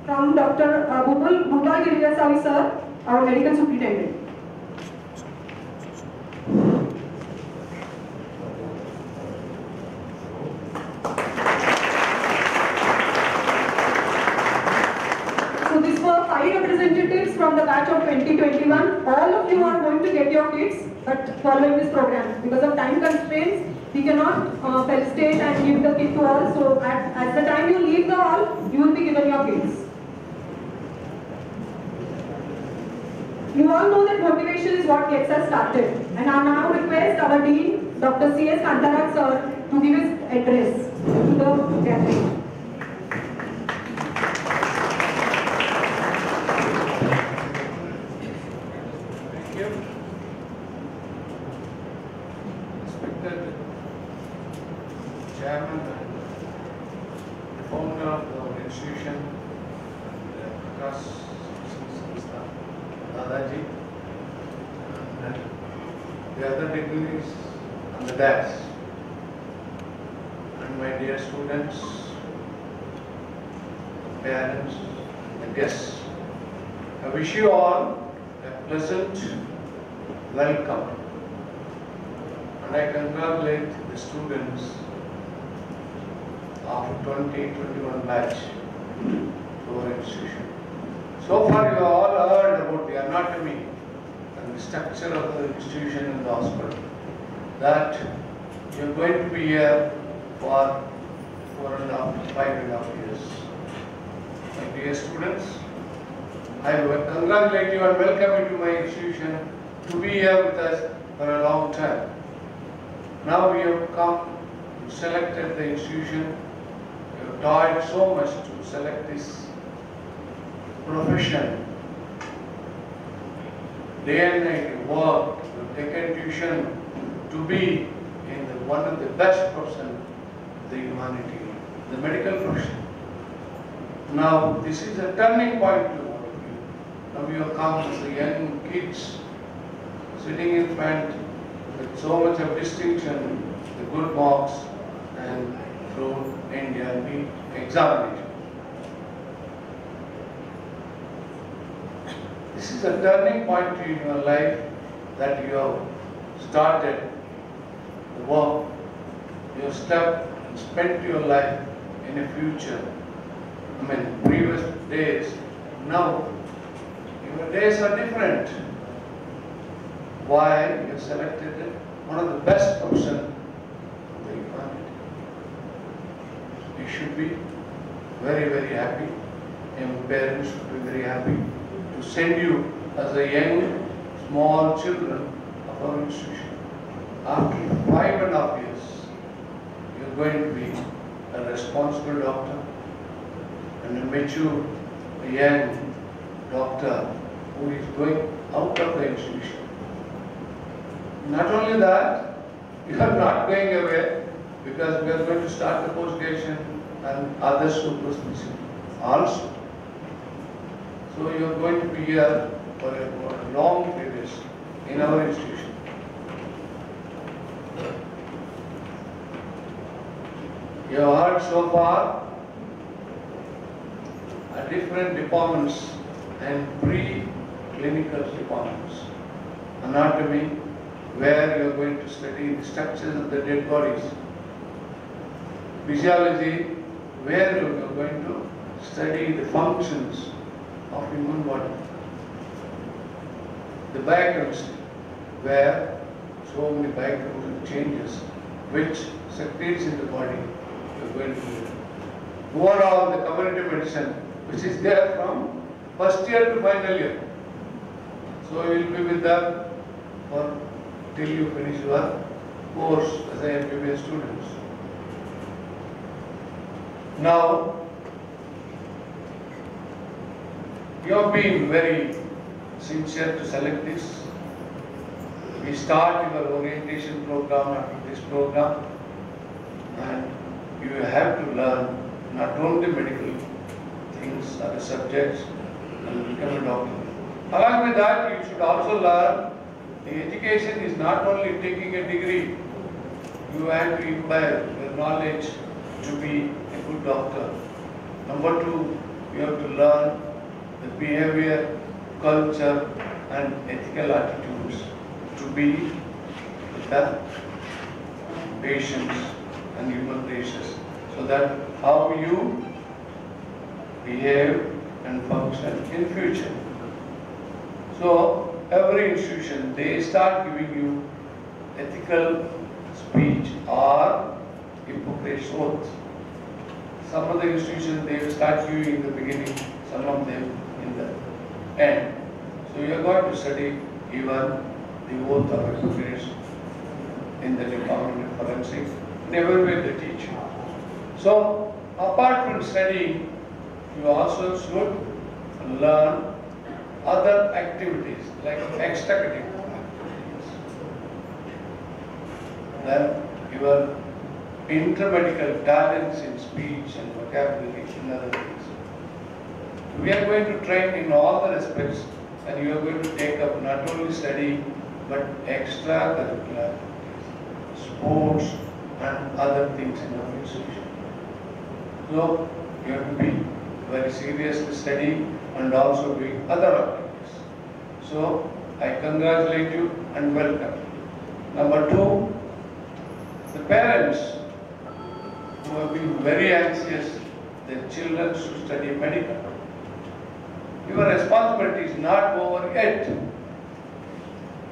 E: from Dr. Bhupal Girirasamy sir, our medical superintendent. So these were 5 representatives from the batch of 2021. All of you are going to get your kits, but following this program. Because of time constraints, we cannot felicitate and give the kit to all. So at the time you leave the hall, you will be given your kits. You all know that motivation is what gets us started. And I now request our Dean, Dr. C.S. Kantarak sir, to give his address to the gathering.
F: Chairman and founder of the institution, Prakash Sanstha, Dadaji, and the other dignitaries on the dais, and my dear students, parents, and guests. I wish you all a pleasant welcome, and I congratulate the students after 2021 batch to our institution. So far you have all heard about the anatomy and the structure of the institution and the hospital. That you are going to be here for 4.5 to 5.5 years. My dear students, I will congratulate you and welcome you to my institution to be here with us for a long time. Now we have come to select the institution. We have tried so much to select this profession. Day and night we work, we have taken tuition to be in one of the best professions of the humanity, the medical profession. Now this is a turning point to all of you. Now you have come as the young kids sitting in front with so much of distinction, the good marks, and through India NEET examination. This is a turning point in your life that you have started the work. You have stepped and spent your life in a future. I mean, previous days. Now, your days are different. Why? You have selected one of the best professions of the humanity. You should be very, very happy. Your parents should be very happy to send you as a young, small children of our institution. After 5.5 years, you are going to be a responsible doctor and a mature, a young doctor who is going out of the institution. Not only that, you are not going away because we are going to start the post-graduation and other superspecialties also. So you are going to be here for a long period in our institution. You have heard so far different departments and pre-clinical departments. Anatomy, where you are going to study the structures of the dead bodies. Physiology, where you are going to study the functions of human body. The biochemistry, where so many biochemical changes which secretes in the body you are going to do. Overall, the community medicine, which is there from first year to final year. So you will be with them for till you finish your course as a MBBS students. Now, you have been very sincere to select this. We start your orientation program after this program, and you have to learn not only medical things, other subjects, and become a doctor. Along with that, you should also learn the education is not only taking a degree. you have to imbibe your knowledge to be a good doctor. Number two, you have to learn the behavior, culture, and ethical attitudes to be with the patients and human races, so that how you behave and function in future. So every institution, they start giving you ethical speech or Hippocrates oath. Some of the institutions, they will start giving in the beginning, some of them in the end. So you are going to study even the oath of Hippocrates in the Department of Forensics, and everywhere they teach you. So apart from studying, you also should learn other activities like extracurricular activities. Then your intermedical talents in speech and vocabulary and other things. We are going to train in all the respects, and you are going to take up not only study but extracurricular activities, sports and other things in our institution. So you have to be very seriously study and also doing other activities. So I congratulate you and welcome. Number two, the parents who have been very anxious their children should study medical. Your responsibility is not over yet.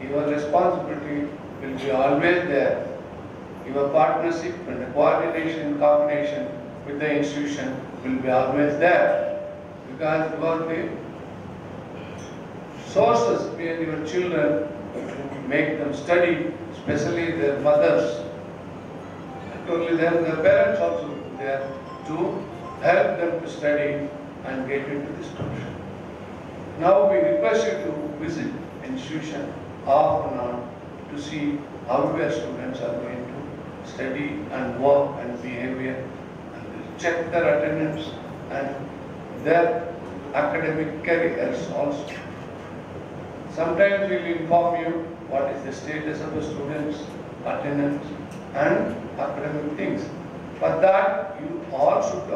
F: Your responsibility will be always there. Your partnership and the coordination and combination with the institution will be always there, because you are the sources behind your children to make them study, especially their mothers. Not only them, their parents also will be there to help them to study and get into this profession. Now we request you to visit institution off and on to see how your students are going to study and work and behavior, and check their attendance and their academic careers also. Sometimes we will inform you what is the status of the students' attendance and academic things. For that, you all should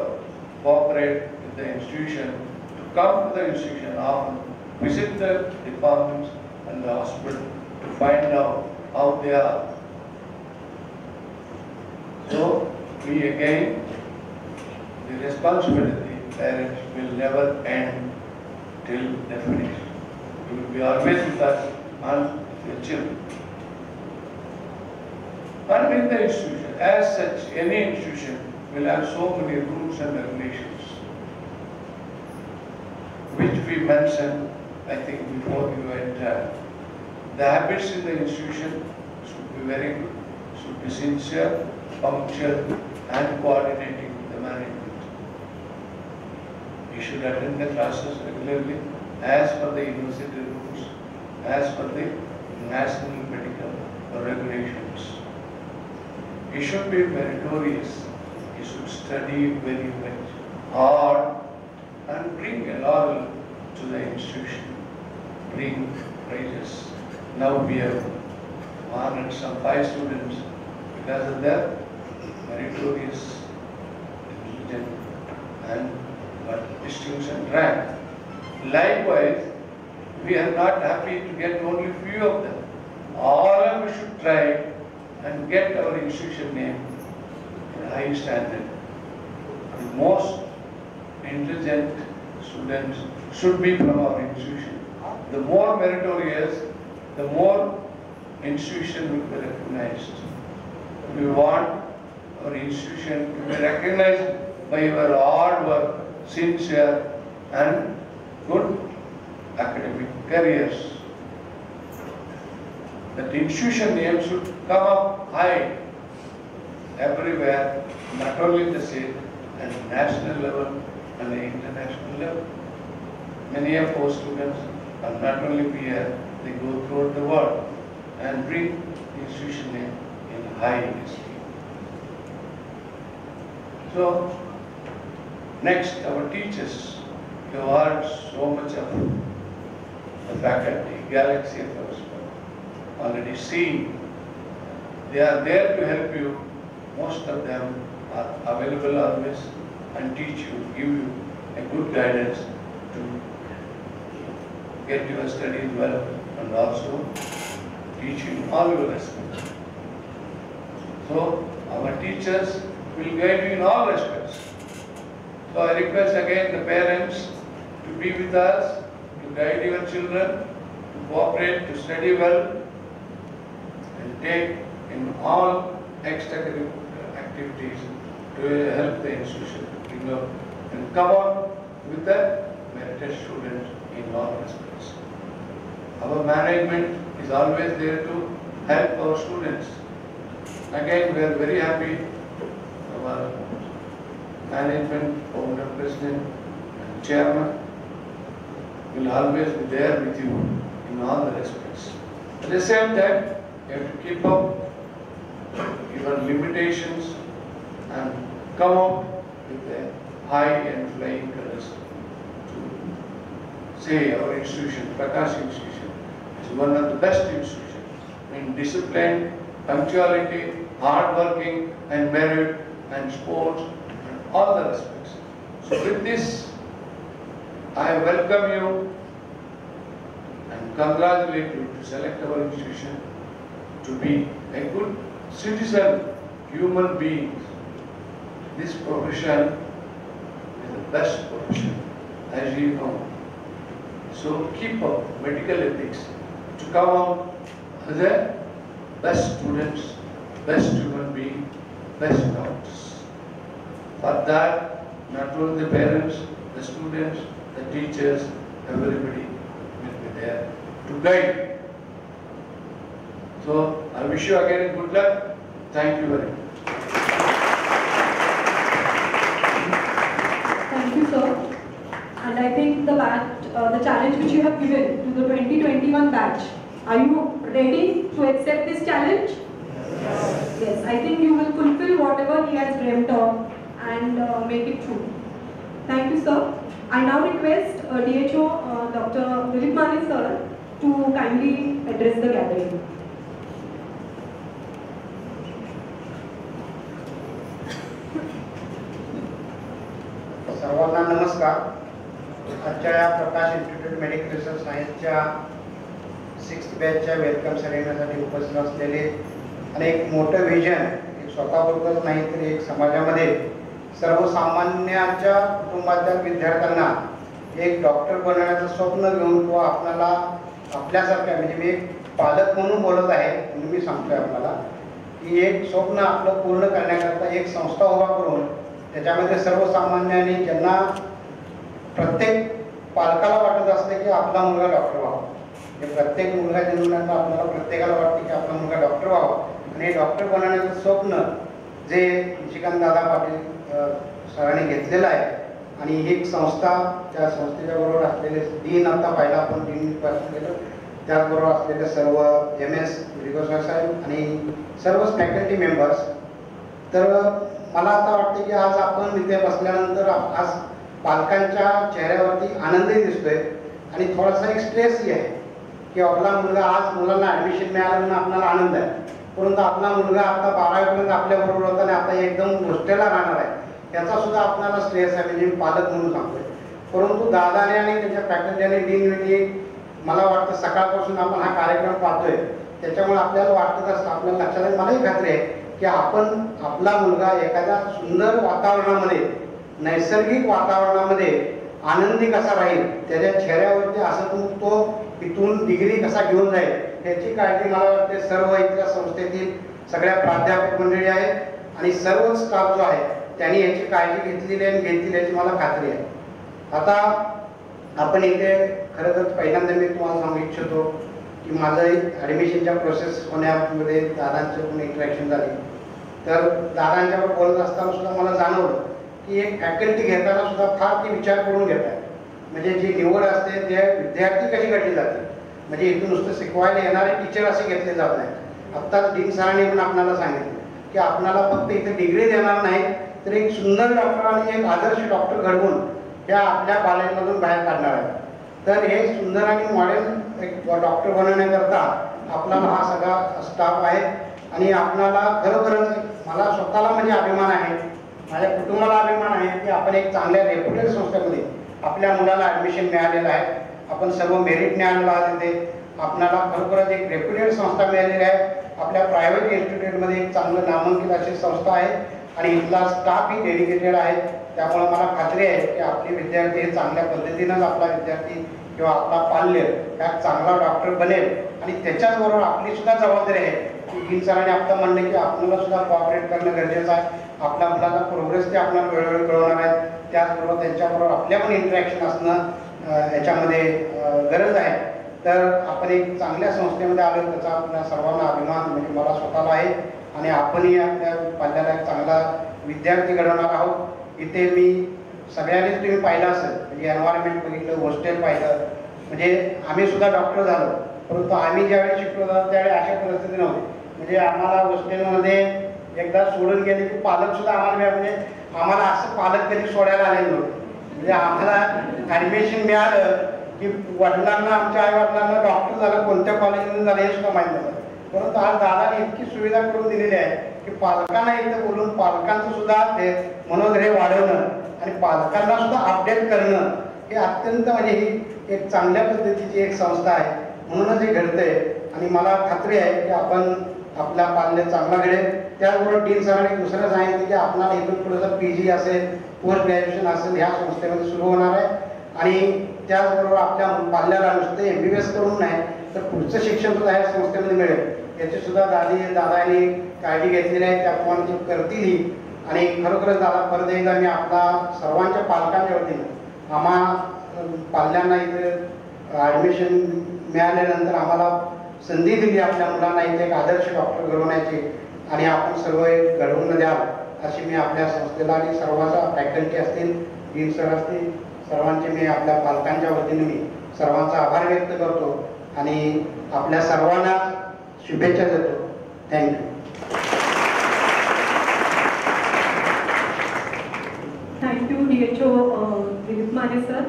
F: cooperate with the institution, to come to the institution often, visit the departments and the hospital to find out how they are. So, we again, the responsibility parents will never end till they finish. You will be always with us and your children. And in the institution, as such, any institution will have so many rules and regulations, which we mentioned, I think, before you enter. The habits in the institution should be very good, should be sincere, punctual, and coordinating with the management. You should attend the classes regularly as per the university rules, as per the national medical regulations. You should be meritorious. You should study very much hard and bring a laurel to the institution. Bring prizes. Now we have honored some 5 students because of their meritorious diligence and distinction rank. Likewise, we are not happy to get only few of them. All of us should try and get our institution name in a high standard. The most intelligent students should be from our institution. The more meritorious, the more institution will be recognized. We want our institution to be recognized by your hard work, sincere and good academic careers. That institution name should come up high everywhere, not only in the state and national level and the international level. Many of our students are not only here, they go throughout the world and bring the institution name in high esteem. So, next, our teachers. You have heard so much of the faculty, galaxy of us, already seen They are there to help you. Most of them are available always and teach you, give you a good guidance to get your studies well and also teach you all your aspects. So our teachers will guide you in all aspects. So I request again the parents to be with us, to guide your children, to cooperate, to study well, and take in all extracurricular activities to help the institution to bring up and come out with the merited students in all aspects. Our management is always there to help our students. Again, we are very happy. Our management, founder, president, and chairman will always be there with you in all the aspects. At the same time, you have to keep up your limitations and come out with a high and flying colors to say our institution, Prakash Institution, is one of the best institutions in discipline, punctuality, hard working and merit and sports and all the aspects. So with this, I welcome you and congratulate you to select our institution to be a good citizen, human being. This profession is the best profession, as you know. So keep up medical ethics to come out as a best students, best human being, best doctors. For that, not only the parents, the students, the teachers, everybody will be there to guide. So I wish you again good luck. Thank you very much.
G: Thank you, sir. And I think the challenge which you have given to the 2021 batch, are you ready to accept this challenge? Yes. I think you will fulfill whatever he has dreamt of and make it true. Thank you, sir. I now request DHO Dr. Dilip Mane sir to kindly address the gathering.
H: सर्वांना नमस्कार. आजच्या या Prakash institute medical research सायन्सच्या 6th बॅचच्या welcome सेरेमनीसाठी उपस्थित असलेले आणि एक मोठं विजन एक स्वतःबरोबरच नाही तर एक समाजामध्ये सर्वसामान्यांच्या कुटुंबाच्या विद्यार्थ्यांना एक डॉक्टर बनण्याचं स्वप्न घेऊन तो आपल्याला आपल्यासारख्या म्हणजे मी एक पालक म्हणून बोलत आहे म्हणून मी सांगतोय आपल्याला की एक स्वप्न आपलं पूर्ण करण्याकरता एक संस्था उभा करून त्याच्यामध्ये सर्वसामान्यांनी ज्यांना प्रत्येक पालकाला वाटत असते की आपला मुलगा डॉक्टर व्हावा. हे प्रत्येक मुलगा जन्मल्यानंतर आपल्याला प्रत्येकाला वाटते की आपला मुलगा डॉक्टर व्हावा आणि हे डॉक्टर बनवण्याचं स्वप्न जे निशिकांत दादा पाटील सरांनी घेतलेलं आहे आणि ही एक संस्था त्या संस्थेच्या बरोबर असलेले डीन आता पहिला आपण डीन केलं त्याचबरोबर असलेले सर्व MS रिगोसर साहेब आणि सर्वच फॅकल्टी मेंबर्स. तर मला आता वाटतं की आज आपण इथे बसल्यानंतर आज पालकांच्या चेहऱ्यावरती आनंदही दिसतोय आणि थोडासा एक स्ट्रेसही आहे की आपला मुलगा आज मुलांना ॲडमिशन मिळालं म्हणून आपल्याला आनंद आहे परंतु आपला मुलगा आता 12वीपर्यंत आपल्याबरोबर होता आणि आता एकदम हॉस्टेलला राहणार आहे याचा सुद्धा आपल्याला स्ट्रेस आहे म्हणजे मी पालक म्हणून सांगतोय. परंतु दादाने आणि त्यांच्या फॅकल्टीने डीनने मला वाटतं सकाळपासून आपण हा कार्यक्रम पाहतोय त्याच्यामुळे आपल्याला वाटत असतं आपल्याला लक्षात आहे मलाही खात्री आहे की आपण आपला मुलगा एखाद्या सुंदर वातावरणामध्ये नैसर्गिक वातावरणामध्ये आनंदी कसा राहील त्याच्या चेहऱ्यावरती असं तो इथून डिग्री कसा घेऊन जाईल याची काळजी मला वाटते सर्व इथल्या संस्थेतील सगळ्या प्राध्यापक मंडळी आहेत आणि सर्वच स्टाफ जो आहे त्यांनी याची काळजी घेतलेली आणि घेतली याची मला खात्री आहे. आता आपण इथे खरं तर पहिल्यांदा मी तुम्हाला सांगू इच्छितो की माझं ॲडमिशनच्या प्रोसेस होण्यामध्ये दादांचं पण इंटरॅक्शन झाली तर दादांच्यावर बोलत असताना सुद्धा मला जाणवलं की एक फॅकल्टी घेताना सुद्धा फार ती विचार करून घेतात म्हणजे जी निवड असते ते विद्यार्थी कशी घडली जाते म्हणजे इथून नुसतं शिकवायला येणारे टीचर असे घेतले जात नाहीत. आत्ताच डीन सरांनी पण आपल्याला सांगितलं की आपल्याला फक्त इथे डिग्री देणार नाही तर एक सुंदर डॉक्टर आणि एक आदर्श डॉक्टर घडवून त्या आपल्या कॉलेजमधून बाहेर काढणार आहेत. तर हे सुंदर आणि मॉडेल एक डॉक्टर बनवण्याकरता आपल्याला हा सगळा स्टाफ आहे आणि आपणाला खरोखरच मला स्वतःला म्हणजे अभिमान आहे, माझ्या कुटुंबाला अभिमान आहे की आपण एक चांगल्या रेप्युटेड संस्थेमध्ये आपल्या मुलाला ॲडमिशन मिळालेलं आहे. आपण सर्व मेरिटने आलेलो आहात तिथे. आपणाला खरोखरच एक रेप्युटेड संस्था मिळालेली आहे. आपल्या प्रायव्हेट इन्स्टिट्यूटमध्ये एक चांगलं नामांकित अशी संस्था आहे आणि इथला स्टाफही डेडिकेटेड आहे. त्यामुळे मला खात्री आहे की आपले विद्यार्थी हे चांगल्या पद्धतीनंच आपला विद्यार्थी किंवा आपला पाल्य यात चांगला डॉक्टर बनेल. आणि त्याच्याचबरोबर आपली सुद्धा जबाबदारी आहे की डीन सरांनी आपलं म्हणणं की आपल्याला सुद्धा कॉपरेट करणं गरजेचं आहे. आपल्या मुलाचा प्रोग्रेस ते आपल्याला वेळोवेळी कळवणार आहेत. त्याचबरोबर त्यांच्याबरोबर आपल्या पण इंटरॅक्शन असणं याच्यामध्ये गरज आहे. तर आपण एक चांगल्या संस्थेमध्ये आलो त्याचा आपल्या सर्वांना अभिमान म्हणजे मला स्वतःला आहे आणि आपणही आपल्या पाल्याला एक चांगला विद्यार्थी घडवणार आहोत. इथे मी सगळ्यांनीच तुम्ही पाहिलं असेल म्हणजे एन्व्हायरमेंट बघितलं, हॉस्टेल पाहिलं. म्हणजे आम्ही सुद्धा डॉक्टर झालो, परंतु आम्ही ज्यावेळी शिकलो जातो त्यावेळी अशा परिस्थिती नव्हती. म्हणजे आम्हाला हॉस्टेलमध्ये एकदा सोडून गेले की पालक सुद्धा आम्हाला म्हणजे आम्हाला असं पालक कधी सोडायला आलेलं नव्हतं. म्हणजे आम्हाला ॲडमिशन मिळालं की वडिलांना आमच्या आई वडिलांना डॉक्टर झालं कोणत्या कॉलेजमध्ये झालं हे सुद्धा माहीत नव्हतं. परंतु आज दादाने इतकी सुविधा करून दिलेली आहे की पालकांना इथं बोलून पालकांचं सुद्धा मनोधैर्य वाढवणं आणि पालकांना सुद्धा अपडेट करणं हे अत्यंत म्हणजे ही एक चांगल्या पद्धतीची एक संस्था आहे. म्हणूनच हे घडतंय आणि मला खात्री आहे की आपण आपला पाल्य चांगला घडेल. त्याचबरोबर डीन सरांनी दुसरं सांगितलं की आपल्याला इथून पुढे जर PG असेल, पोस्ट ग्रॅज्युएशन असेल ह्या संस्थेमध्ये सुरू होणार आहे. आणि त्याचबरोबर आपल्या पाल्याला नुसतं MBBS करून नाही तर पुढचं शिक्षण सुद्धा ह्या संस्थेमध्ये मिळेल याची सुद्धा दादांनी काळजी घेतलेली आहे. त्याप्रमाणे ते करतीलही. आणि खरोखरच दादा परत एकदा मी आपला सर्वांच्या पालकांच्या वतीनं आम्हा पाल्यांना इथे ॲडमिशन मिळाल्यानंतर आम्हाला संधी दिली आपल्या मुलांना इथे एक आदर्श डॉक्टर घडवण्याची आणि आपण सर्व एक घडवून द्याल अशी मी आपल्या संस्थेला आणि सर्वांचा फॅकल्टी असतील, डीन सर असतील, सर्वांचे मी आपल्या पालकांच्या वतीने मी सर्वांचा आभार व्यक्त करतो आणि आपल्या सर्वांना शुभेच्छा देतो. थँक्यू.
G: थँक्यू DHO दिलीप माने सर.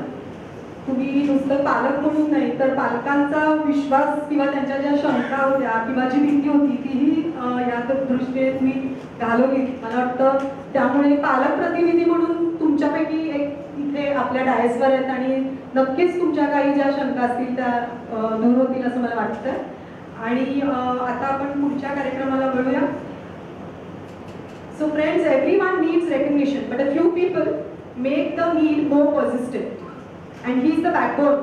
G: तुम्ही नुसतं पालक म्हणून नाही तर पालकांचा विश्वास किंवा त्यांच्या ज्या शंका होत्या किंवा जी भीती होती तीही या दृष्टीने तुम्ही घालवली. मला वाटतं त्यामुळे पालक प्रतिनिधी म्हणून तुमच्यापैकी एक इथे आपल्या डायसवर आहेत आणि नक्कीच तुमच्या काही ज्या शंका असतील त्या दूर होतील असं मला वाटतं. आणि आता आपण पुढच्या कार्यक्रमाला वळूया. So friends, everyone needs recognition, but a few people make the need more persistent. And he is the backbone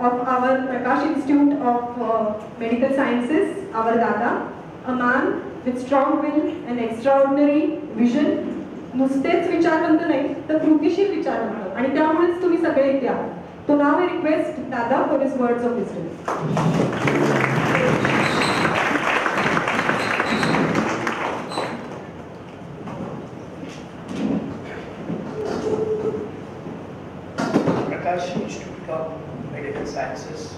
G: of our Prakash Institute of Medical Sciences, our Dada, a man with strong will and extraordinary vision. नुसतेच विचारवंत नाही तर कृतीशील विचारवंत आणि त्यामुळेच तुम्ही सगळे इथे आहात. So now I request Dada for his words of wisdom.
I: Prakash institute of medical sciences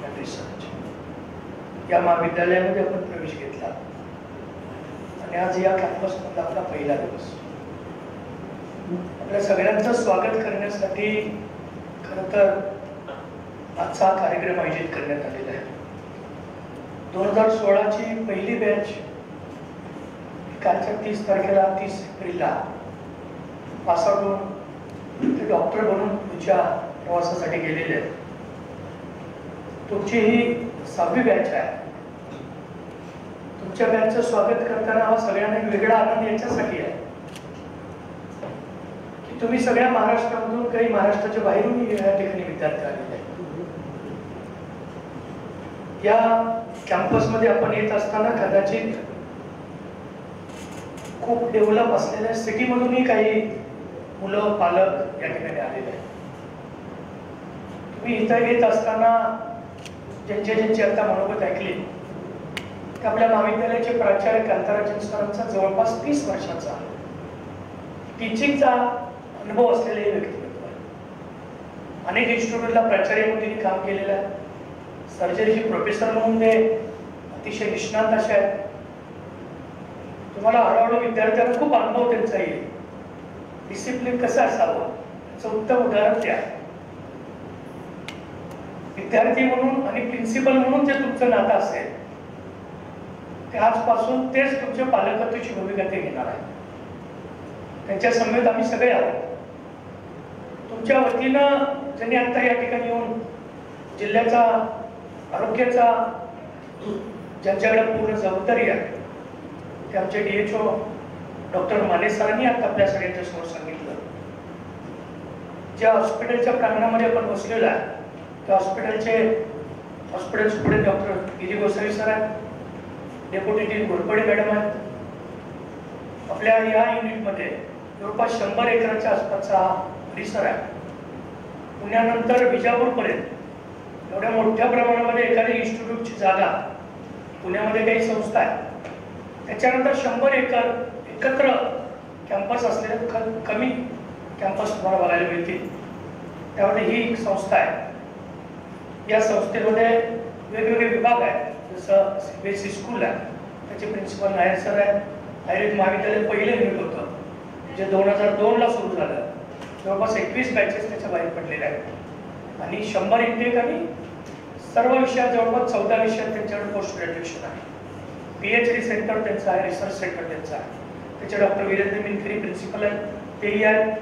I: and research या महाविद्यालयामध्ये आपण प्रवेश घेतला आणि आज या कॅम्पसमधला आपला पहिला दिवस. आपल्या सगळ्यांचं स्वागत करण्यासाठी खरं तर आजचा हा कार्यक्रम आयोजित करण्यात आलेला आहे. 2016ची पहिली बॅच कालच्या 30 तारखेला 30 एप्रिलला पास आउट होऊन ते डॉक्टर बनून पुढच्या प्रवासासाठी गेलेले आहेत. तुमची ही 6वी बॅच आहे. तुमच्या बॅचचं स्वागत करताना हा सगळ्यांना एक वेगळा आनंद याच्यासाठी आहे की तुम्ही सगळ्या महाराष्ट्रामधून काही महाराष्ट्राच्या बाहेरून या ठिकाणी विद्यार्थी आलेले आहेत. या कॅम्पसमध्ये आपण येत असताना कदाचित खूप डेव्हलप असलेल्या सिटीमधूनही काही मुलं पालक या ठिकाणी आलेले आहेत. तुम्ही इथं येत असताना ज्यांचे आता मनोगत ऐकले ते आपल्या महाविद्यालयाचे प्राचार्य कांताराजन सरांचा जवळपास 30 वर्षाचा टीचिंगचा अनुभव असलेले हे व्यक्तिमत्व आहे. अनेक इन्स्टिट्यूटला प्राचार्य म्हणून काम केलेलं आहे. सर्जरीचे प्रोफेसर म्हणून ते अतिशय निष्णात असे आहेत. तुम्हाला हळूहळू विद्यार्थ्यांना खूप अनुभव त्यांचा येईल. डिसिप्लिन कसं असावं याचं उत्तम उदाहरण ते आहे. विद्यार्थी म्हणून आणि प्रिन्सिपल म्हणून जे तुमचं नातं असेल ते आजपासून तेच तुमच्या पालकत्वाची भूमिका ते घेणार आहे. त्यांच्या समेत आम्ही सगळे आहोत. तुमच्या वतीनं ज्यांनी आता या ठिकाणी येऊन जिल्ह्याचा आरोग्याचा ज्यांच्याकडे पूर्ण जबाबदारी आहे ते आमचे DHO डॉक्टर माने सरांनी आता आपल्या सगळ्यांच्या समोर सांगितलं. ज्या हॉस्पिटलच्या प्रांगणामध्ये आपण बसलेलो आहे त्या हॉस्पिटलचे पुढे डॉक्टर गिरी गोसावी सर आहेत, डेप्युटी डीन घोरपडे मॅडम आहेत. आपल्या या युनिटमध्ये जवळपास 100 एकराच्या आसपासचा हा परिसर आहे. पुण्यानंतर विजापूरपर्यंत एवढ्या मोठ्या प्रमाणामध्ये एखाद्या इन्स्टिट्यूटची जागा पुण्यामध्ये काही संस्था आहे. त्याच्यानंतर 100 एकर एकत्र कॅम्पस असलेले कमी कॅम्पस तुम्हाला बघायला मिळतील. त्यामध्ये ही एक संस्था आहे. या संस्थेमध्ये वेगवेगळे विभाग आहेत. जसं CBSE स्कूल आहे, त्याचे प्रिन्सिपल नायर सर आहेत. आयुर्वेद महाविद्यालय पहिलं युनिट होतं जे 2002ला सुरू झालं. जवळपास 21 बॅचेस त्याच्या बाहेर पडलेल्या आहेत आणि 100 इंटेक आणि सर्व विषयात जवळपास 14 विषयात त्यांच्याकडे पोस्ट ग्रॅज्युएशन आहे. PhD सेंटर त्यांचं आहे, रिसर्च सेंटर त्यांचं आहे. त्याचे डॉक्टर वीरेंद्र मिनकरी प्रिन्सिपल आहेत, तेही आहेत.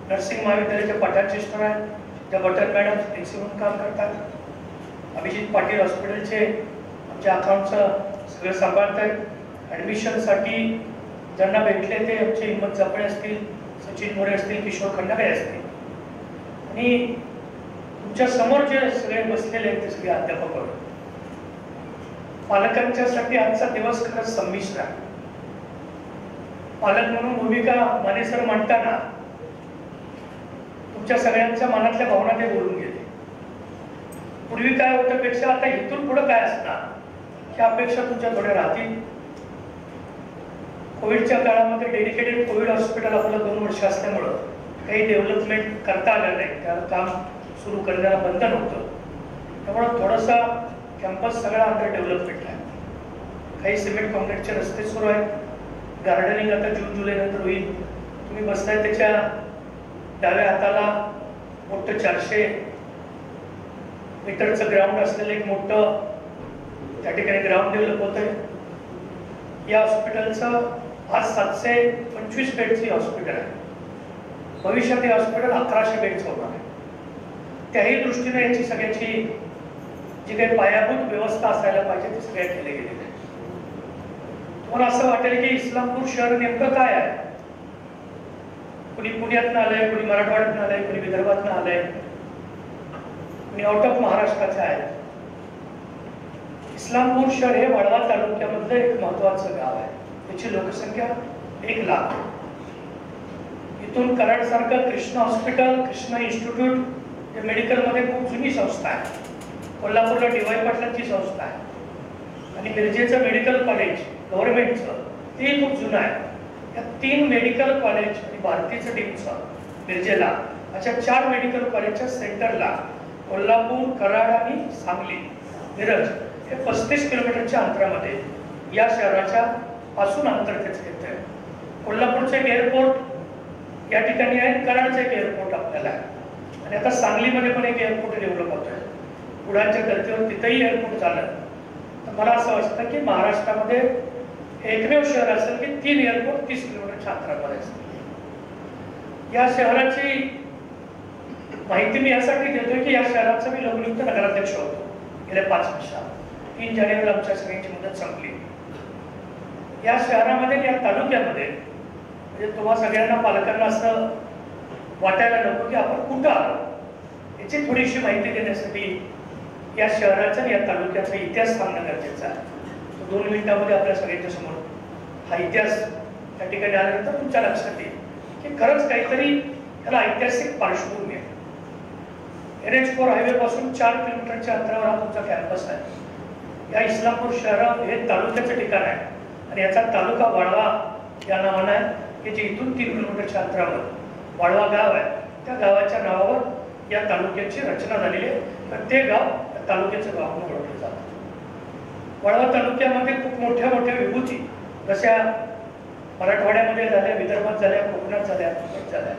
I: नर्सिंग महाविद्यालयाच्या पठाण सिस्टर आहेत, त्या बटर मॅडम प्रिन्सिपल काम करतात. अभिजित पाटील हॉस्पिटलचे आमच्या अकाउंटचं सगळं सांभाळत आहेत. ॲडमिशनसाठी ज्यांना भेटले ते आमचे हिम्मत जापळे असतील, सचिन मोरे असतील, किशोर खंडागळे असतील आणि तुमच्या समोर जे सगळे बसलेले आहेत ते सगळे अध्यापक आहेत. पालकांच्यासाठी आजचा दिवस खरंच संमिश्र आहे. पालक म्हणून भूमिका माने सर मांडताना तुमच्या सगळ्यांच्या मनातल्या भावना ते बोलून गेले. पूर्वी काय होतं पेक्षा आता इथून पुढे काय असणार ह्या अपेक्षा तुमच्या थोड्या राहतील. कोविडच्या काळामध्ये डेडिकेटेड कोविड हॉस्पिटल आपलं 2 वर्ष असल्यामुळं काही डेव्हलपमेंट करता आलं नाही, त्याला काम सुरू करण्याला बंधन होतं. त्यामुळं थोडासा कॅम्पस सगळा अंडर डेव्हलपमेंट आहे. काही सिमेंट कॉन्क्रीटचे रस्ते सुरू आहेत. गार्डनिंग आता जून जुलै नंतर होईल. तुम्ही बसताय त्याच्या डाव्या हाताला मोठं 400 मीटरचं ग्राउंड असलेलं एक मोठं त्या ठिकाणी ग्राउंड डेव्हलप होत आहे. या हॉस्पिटलचं आज 725 बेडची हॉस्पिटल आहे. भविष्यात हे हॉस्पिटल 1100 बेडचं होणार आहे. त्याही दृष्टीने याची सगळ्याची जी काही पायाभूत व्यवस्था असायला पाहिजे ती सगळ्या केल्या गेलेल्या आहे. तुम्हाला असं वाटेल की इस्लामपूर शहर नेमकं काय आहे? कुणी पुण्यातनं आलंय, कुणी मराठवाड्यातनं आलंय, कुणी विदर्भातनं आलंय, कुणी आउट ऑफ महाराष्ट्राचे आहे. इस्लामपूर शहर हे वाळवा तालुक्यामधलं एक महत्वाचं गाव आहे. त्याची लोकसंख्या 1 लाख. इथून कराडसारखं कृष्णा हॉस्पिटल, कृष्णा इन्स्टिट्यूट हे मेडिकलमध्ये खूप जुनी संस्था आहे. कोल्हापूरला DY पाटलांची संस्था आहे आणि मिरजेचं मेडिकल कॉलेज गव्हर्नमेंटचं ते खूप जुनं आहे. या 3 मेडिकल कॉलेज आणि भारतीचं डीमचं मिरजेला अशा 4 मेडिकल कॉलेजच्या सेंटरला कोल्हापूर, कराड आणि सांगली, मिरज हे 35 किलोमीटरच्या अंतरामध्ये या शहराच्या पासून अंतर त्याचं येत आहे. कोल्हापूरचं एक एअरपोर्ट या ठिकाणी आहे, कराडचं एक एअरपोर्ट आपल्याला आहे आणि आता सांगलीमध्ये पण एक एअरपोर्ट डेव्हलप होत आहे. पुण्याच्या धर्तीवर तिथंही एअरपोर्ट झालं तर मला असं वाटतं की महाराष्ट्रामध्ये एकमेव शहर असेल की 3 एअरपोर्ट 30 किलोमीटरच्या अंतरावर असतील. या शहराची माहिती मी यासाठी देतोय की या शहराचा मी लोकनियुक्त नगराध्यक्ष होतो गेल्या 5 वर्षात. 3 जानेवारीला आमच्या सगळ्यांची मुदत संपली. या शहरामध्ये या तालुक्यामध्ये म्हणजे तुम्हा सगळ्यांना पालकांना असं वाटायला नको की आपण कुठं आलो. याची थोडीशी माहिती देण्यासाठी या शहराचा या तालुक्याचा इतिहास सांगणं गरजेचं आहे. 2 मिनिटांमध्ये आपल्या सगळ्यांच्या समोर हा इतिहास त्या ठिकाणी आल्यानंतर तुमच्या लक्षात येईल की खरंच काहीतरी त्याला ऐतिहासिक पार्श्वभूमी आहे. NH4 हायवे पासून 4 किलोमीटरच्या अंतरावर हा तुमचा कॅम्पस आहे. या इस्लामपूर शहर हे तालुक्याचं ठिकाण आहे आणि याचा तालुका वाळवा या नावानं आहे की जे इथून 3 किलोमीटरच्या अंतरावर वाळवा गाव आहे. त्या गावाच्या नावावर या तालुक्याची रचना झालेली आहे. प्रत्येक गाव त्या तालुक्याचं गाव म्हणून ओळखलं जातं. वाळवा तालुक्यामध्ये खूप मोठ्या मोठ्या विभूती जशा मराठवाड्यामध्ये झाल्या, विदर्भात झाल्या, कोकणात झाल्या, मुंबईत झाल्या,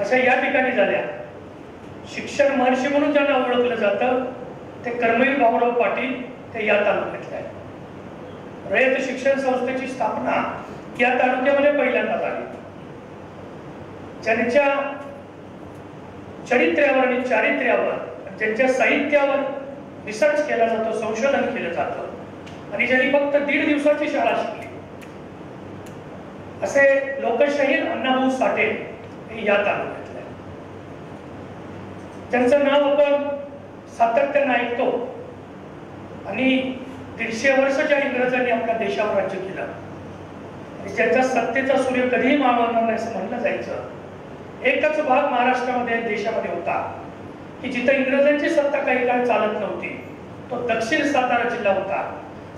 I: तशा या ठिकाणी झाल्या. शिक्षण महर्षी म्हणून ज्यांना ओळखलं जातं ते कर्मवीर भाऊराव पाटील ते या तालुक्यातले आहेत. रयत शिक्षण संस्थेची स्थापना या तालुक्यामध्ये पहिल्यांदा झाली. ज्यांच्या चरित्र्यावर आणि चारित्र्यावर, ज्यांच्या साहित्यावर रिसर्च केला जातो, संशोधन केलं जातं आणि ज्यांनी फक्त 1.5 दिवसाची शाळा शिकली असे लोकशाहीर अण्णाभाऊ साठे हे या तालुक्यातले. त्यांचं नाव आपण सातत्यानं ऐकतो आणि 150 वर्ष ज्या इंग्रजांनी आपल्या देशावर राज्य केलं आणि ज्यांच्या सत्तेचा सूर्य कधीही मावळणार नाही असं म्हणलं जायचं, एकच भाग महाराष्ट्रामध्ये देशामध्ये होता की जिथे इंग्रजांची सत्ता काही काळ चालत नव्हती, तो दक्षिण सातारा जिल्हा होता.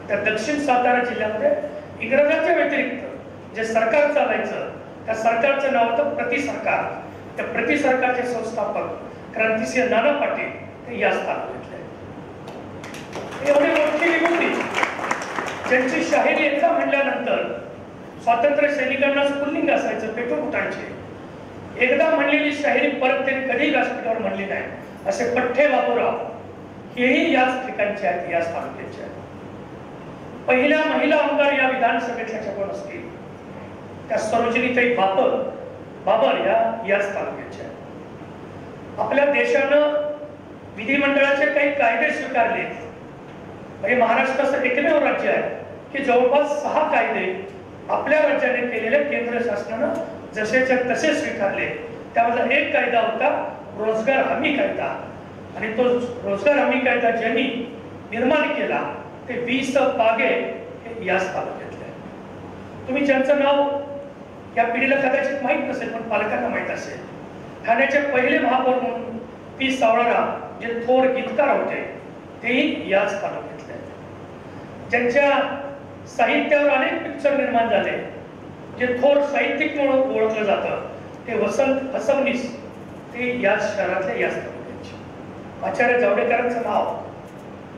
I: त्या दक्षिण सातारा जिल्ह्यामध्ये इंग्रजांच्या व्यतिरिक्त जे सरकार चालायचं त्या सरकारचं नाव होतं प्रति सरकार. त्या प्रति सरकारचे संस्थापक क्रांतिसिंह नाना पाटील हे याच तालुक्यातले. एवढी मोठी विभूती ज्यांची शाहिरी एकदा म्हणल्यानंतर स्वातंत्र्य सैनिकांना स्फुल्लिंग असायचं, पेटोपुटांचे. एकदा म्हणलेली शाहिरी परत त्यांनी कधीही व्यासपीठावर म्हणली नाही असे पठ्ठे बापूराव हेही याच ठिकाणचे आहेत, याच तालुक्याचे आहेत. पहिल्या महिला आमदार या विधानसभेच्या कोण असतील त्या सरोजिनीताई बाबर याच तालुक्याच्या आहेत. आपल्या देशानं विधिमंडळाचे काही कायदे स्वीकारले. म्हणजे महाराष्ट्र असं एकमेव राज्य आहे की जवळपास 6 कायदे आपल्या राज्याने केलेले केंद्र शासनानं जसेच्या तसे स्वीकारले. त्यामधला एक कायदा होता रोजगार हमी कायदा आणि तो रोजगार हमी कायदा ज्यांनी निर्माण केला ते 20 पागे हे याच तालुक्यातले. तुम्ही ज्यांचं नाव या पिढीला कदाचित माहीत नसेल पण पालकांना माहीत असेल, ठाण्याचे पहिले महापौर म्हणून पी सावळाराम जे थोर गीतकार होते तेही याच तालुक्यातले. ज्यांच्या साहित्यावर अनेक पिक्चर निर्माण झाले, जे थोर साहित्यिक म्हणून ओळखलं जातं ते वसंत फसवणीस ते याच शहरातले याच तालुक्याचे. आचार्य जावडेकरांचं नाव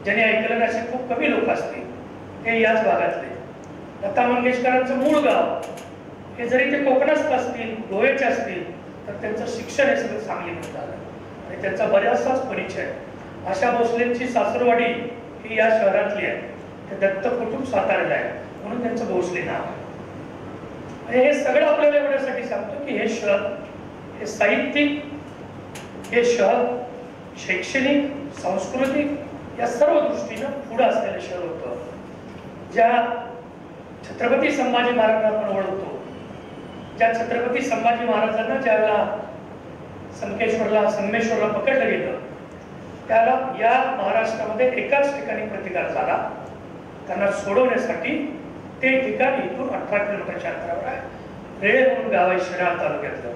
I: ज्यांनी ऐकलं असे खूप कमी लोक असतील ते याच भागातले. लता मंगेशकरांचं मूळ गाव हे जरी ते कोकणात असतील, गोव्याचे असतील तर त्यांचं शिक्षण हे सगळं सांगलीमध्ये झालं आणि त्यांचा बऱ्याचसाच परिचय. आशा भोसलेंची सासरवाडी ही या शहरातली आहे. ते दत्त कुटुंब सातारला आहे म्हणून त्यांचं भोसले नाव आहे. हे सगळं आपल्याला एवढ्यासाठी सांगतो की हे शहर हे साहित्यिक, हे शहर शैक्षणिक, सांस्कृतिक या सर्व दृष्टीनं पुढे असलेलं शहर होतं. ज्या छत्रपती संभाजी महाराजांना आपण ओळखतो, ज्या छत्रपती संभाजी महाराजांना ज्याला संगमेश्वरला पकडलं गेलं त्याला या महाराष्ट्रामध्ये एकाच ठिकाणी प्रतिकार झाला. त्यांना सोडवण्यासाठी ते ठिकाण इथून 18 किलोमीटरच्या अंतरावर आहे. रेळे म्हणून गाव आहे शिराळा तालुक्यातलं.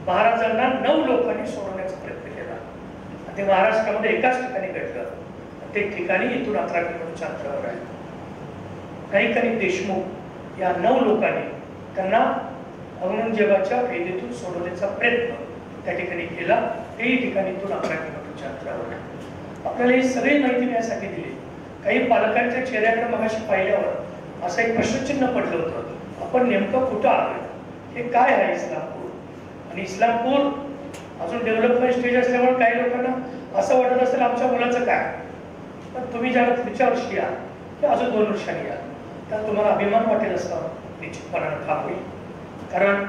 I: महाराजांना 9 लोकांनी सोडवण्याचा प्रयत्न केला. ते महाराष्ट्रामध्ये एकाच ठिकाणी घडलं. ते ठिकाणी इथून 18 किलोमीटरच्या अंतरावर आहे. काही देशमुख या 9 लोकांनी त्यांना औरंगजेबाच्या कैदेतून सोडवण्याचा प्रयत्न त्या ठिकाणी केला. तेही ठिकाणी इथून 18 किलोमीटरच्या अंतरावर आहे. आपल्याला ही सगळी माहिती मी यासाठी दिली. काही पालकांच्या चेहऱ्याकडे मगाशी पाहिल्यावर असं एक प्रश्नचिन्ह पडलं होतं, आपण नेमकं कुठं आलोय, हे काय आहे इस्लामपूर. आणि इस्लामपूर अजून डेव्हलपमेंट स्टेज असल्यामुळे काही लोकांना असं वाटत असेल आमच्या मुलाचं काय. पण तुम्ही ज्याला पुढच्या वर्षी या की अजून 2 वर्षांनी या तर तुम्हाला अभिमान वाटेल असं निश्चितपणानं काम होईल. कारण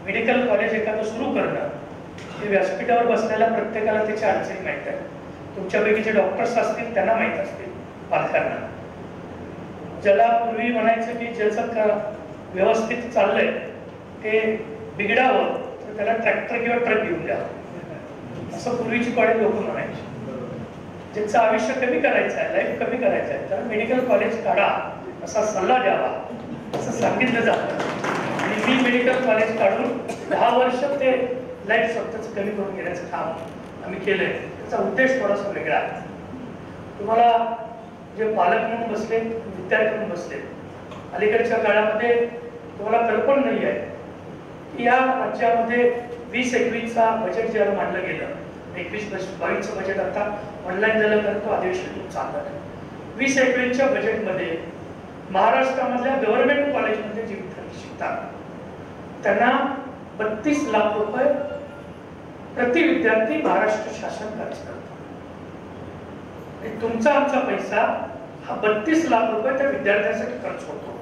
I: मेडिकल कॉलेज एखादं सुरू करणं हे व्यासपीठावर बसलेल्या प्रत्येकाला त्याच्या अडचणी माहीत आहेत. तुमच्यापैकी जे डॉक्टर्स असतील त्यांना माहीत असतील, पालकांना. ज्याला पूर्वी म्हणायचं की ज्याचं व्यवस्थित चाललंय ते बिघडावं तर त्याला ट्रॅक्टर किंवा ट्रक घेऊन द्यावं असं पूर्वीची कॉलेज लोक म्हणायची. ज्यांचं आयुष्य कमी करायचं आहे, लाईफ कमी करायचं आहे त्याला मेडिकल कॉलेज काढा असा सल्ला द्यावा असं सांगितलं जातं. आणि मी मेडिकल कॉलेज काढून 10 वर्ष ते लाईफ स्वतःच कमी करून घेण्याचं काम आम्ही केलंय. त्याचा उद्देश थोडासा वेगळा आहे. तुम्हाला जे पालक म्हणून बसले, विद्यार्थी म्हणून बसले, अलीकडच्या काळामध्ये तुम्हाला कल्पना नाही आहे की या राज्यामध्ये 20-21चा बजेट ज्याला मांडलं गेलं, 21-22चं बजेट आता ऑनलाईन झालं तर तो अधिवेशन चाललं आहे. 20-21च्या बजेटमध्ये महाराष्ट्रामधल्या गव्हर्नमेंट कॉलेजमध्ये जे विद्यार्थी शिकतात त्यांना 32 लाख रुपये प्रति विद्यार्थी महाराष्ट्र शासन खर्च करतं. तुमचा आमचा पैसा हा 32 लाख रुपये त्या विद्यार्थ्यांसाठी खर्च होतो.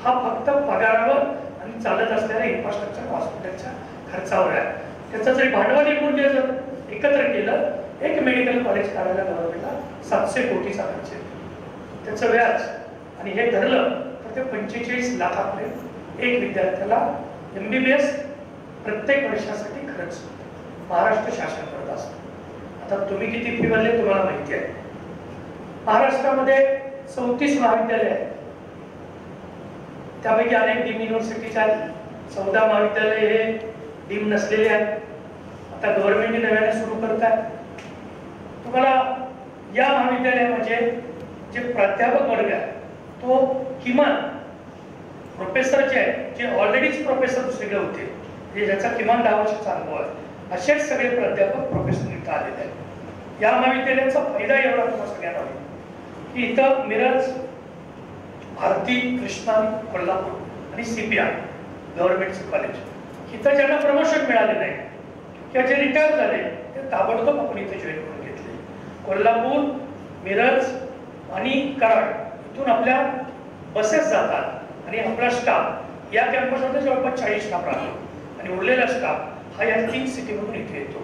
I: हा फक्त पगारावर आणि चालत असलेल्या इन्फ्रास्ट्रक्चर हॉस्पिटलच्या खर्चावर आहे. त्याचं जरी भांडवली मूल्य जर एकत्र केलं, एक मेडिकल कॉलेज काढायला गव्हर्नमेंटला 700 कोटीचा खर्च येतो. त्याचं व्याज आणि हे धरलं तर ते 45 लाखापर्यंत एक विद्यार्थ्याला MBBS प्रत्येक वर्षासाठी खर्च महाराष्ट्र शासन करत असतं. आता तुम्ही किती फी भरले तुम्हाला माहिती आहे. महाराष्ट्रामध्ये 34 महाविद्यालय आहेत. त्यापैकी अनेक डीम युनिव्हर्सिटीच्या आहेत. 14 महाविद्यालय हे डीम नसलेले आहेत. आता गव्हर्नमेंटने नव्याने सुरू करत आहे. तुम्हाला या महाविद्यालयामध्ये जे प्राध्यापक वर्ग आहे तो किमान प्रोफेसर जे आहेत, जे ऑलरेडीच प्रोफेसर दुसरीकडे होते, जे ज्याचा किमान 10 वर्षाचा अनुभव आहे, असेच सगळे प्राध्यापक प्रोफेसर इथं आलेले आहेत. या महाविद्यालयाचा फायदा एवढा तुम्हाला सगळ्यांना होईल की इथं मिरज, भारती, कृष्णा, कोल्हापूर आणि CPR गव्हर्नमेंटचे कॉलेज, इथं ज्यांना प्रमोशन मिळाले नाही किंवा जे रिटायर झाले ते ताबडतोब आपण इथे जॉईन करून घेतले. कोल्हापूर, मिरज आणि कराड इथून आपल्या बसेस जातात आणि आपला स्टाफ या कॅम्पसमध्ये जवळपास 40 स्टाफ राहतो आणि उरलेला स्टाफ हा या 3 सिटीमधून इथे येतो.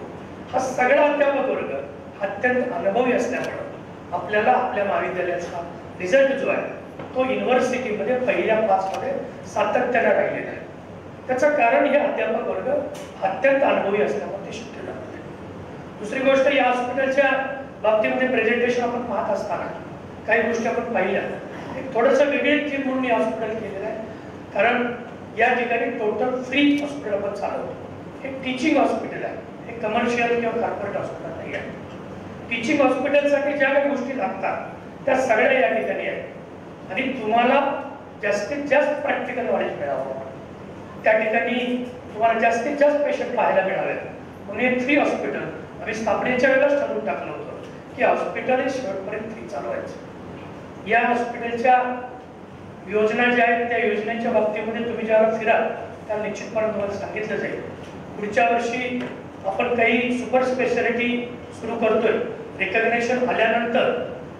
I: हा सगळा अध्यापक वर्ग अत्यंत अनुभवी असल्यामुळे आपल्याला आपल्या महाविद्यालयाचा रिझल्ट जो आहे तो युनिव्हर्सिटीमध्ये पहिल्या 5 मध्ये सातत्याने राहिलेला आहे. त्याचं कारण हे अध्यापक वर्ग अत्यंत अनुभवी असल्यामुळे ते शक्य झालं. दुसरी गोष्ट, या हॉस्पिटलच्या बाबतीमध्ये प्रेझेंटेशन आपण पाहत असताना काही गोष्टी आपण पाहिल्या. एक थोडंसं वेगळी थीम म्हणून हे हॉस्पिटल केलेलं आहे. कारण या ठिकाणी टोटल फ्री हॉस्पिटल आपण चालवतो. हे टीचिंग हॉस्पिटल आहे, हे कमर्शियल किंवा कॉर्पोरेट हॉस्पिटल नाही आहे. टीचिंग हॉस्पिटलसाठी ज्या काही गोष्टी लागतात त्या सगळ्या या ठिकाणी आहेत आणि तुम्हाला जास्तीत जास्त प्रॅक्टिकल नॉलेज मिळावं, त्या ठिकाणी तुम्हाला जास्तीत जास्त पेशंट पाहायला मिळावेत म्हणून हे फ्री हॉस्पिटल आम्ही स्थापनेच्या वेळेलाच ठरवून टाकलं होतं की हॉस्पिटल हे शेवटपर्यंत फ्री चालवायचं. या हॉस्पिटलच्या योजना ज्या आहेत त्या योजनेच्या बाबतीमध्ये तुम्ही ज्यावेळेला फिराल त्या निश्चितपणे तुम्हाला सांगितलं जाईल. पुढच्या वर्षी आपण काही सुपर स्पेशालिटी सुरू करतोय. रिकग्नेशन आल्यानंतर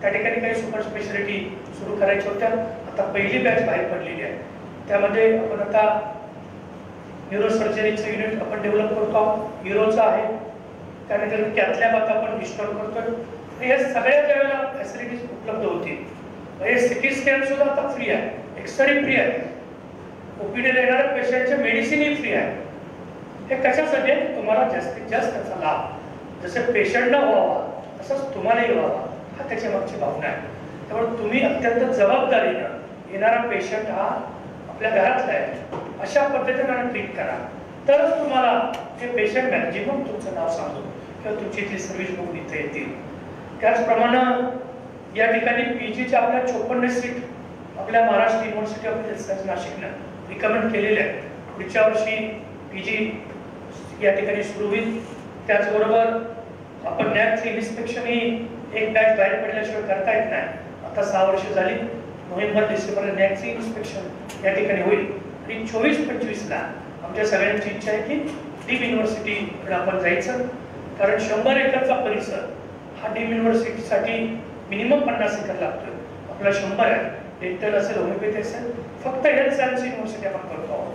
I: त्या ठिकाणी काही सुपर स्पेशालिटी सुरू करायच्या होत्या. आता पहिली बॅच बाहेर पडलेली आहे. त्यामध्ये आपण आता न्यूरोसर्जरीचं युनिट आपण डेव्हलप करतो आहोत, न्यूरोचं आहे, त्यानंतर कॅथलॅब आता आपण इन्स्टॉल करतोय. या सगळ्या ज्यावेळेला फॅसिलिटीज उपलब्ध होतील. हे सिटी स्कॅन सुद्धा आता फ्री आहे, एक्सरे फ्री आहे, OPD येणाऱ्या पेशंटचे मेडिसिनही फ्री आहे. हे कशासाठी आहे? तुम्हाला जास्तीत जास्त त्याचा लाभ जसं पेशंटला व्हावा तसंच तुम्हालाही व्हावा हा त्याच्या मागची भावना आहे. त्यामुळे तुम्ही अत्यंत जबाबदारीनं येणारा पेशंट हा आपल्या घरातला आहे अशा पद्धतीने ट्रीट करा, तरच तुम्हाला ते पेशंट मॅक्झिमम तुमचं नाव सांगून किंवा तुमची इथली सर्व्हिस बघून इथे येतील. त्याचप्रमाणे या ठिकाणी PGच्या आपल्या 54 सीट आपल्या Maharashtra university of health science नाशिकनं रिकमेंड केलेले आहेत. पुढच्या वर्षी PG या ठिकाणी सुरू होईल. त्याचबरोबर आपण NAC इन्स्पेक्शन ही एक बॅच बाहेर पडल्याशिवाय करता येत नाही. आता 6 वर्ष झाली. नोव्हेंबर डिसेंबरला NAC इन्स्पेक्शन या ठिकाणी होईल आणि 24-25ला आमच्या सगळ्यांची इच्छा आहे की डीम युनिव्हर्सिटीकडे आपण जायचं. कारण 100 एकरचा परिसर हा डीम युनिव्हर्सिटीसाठी मिनिमम 50 एकर लागतोय. आपला 100 आहे. डेंटल असेल, होमिओपॅथी असेल, फक्त हेल्थ सायन्स युनिव्हर्सिटी आपण करतो आहोत.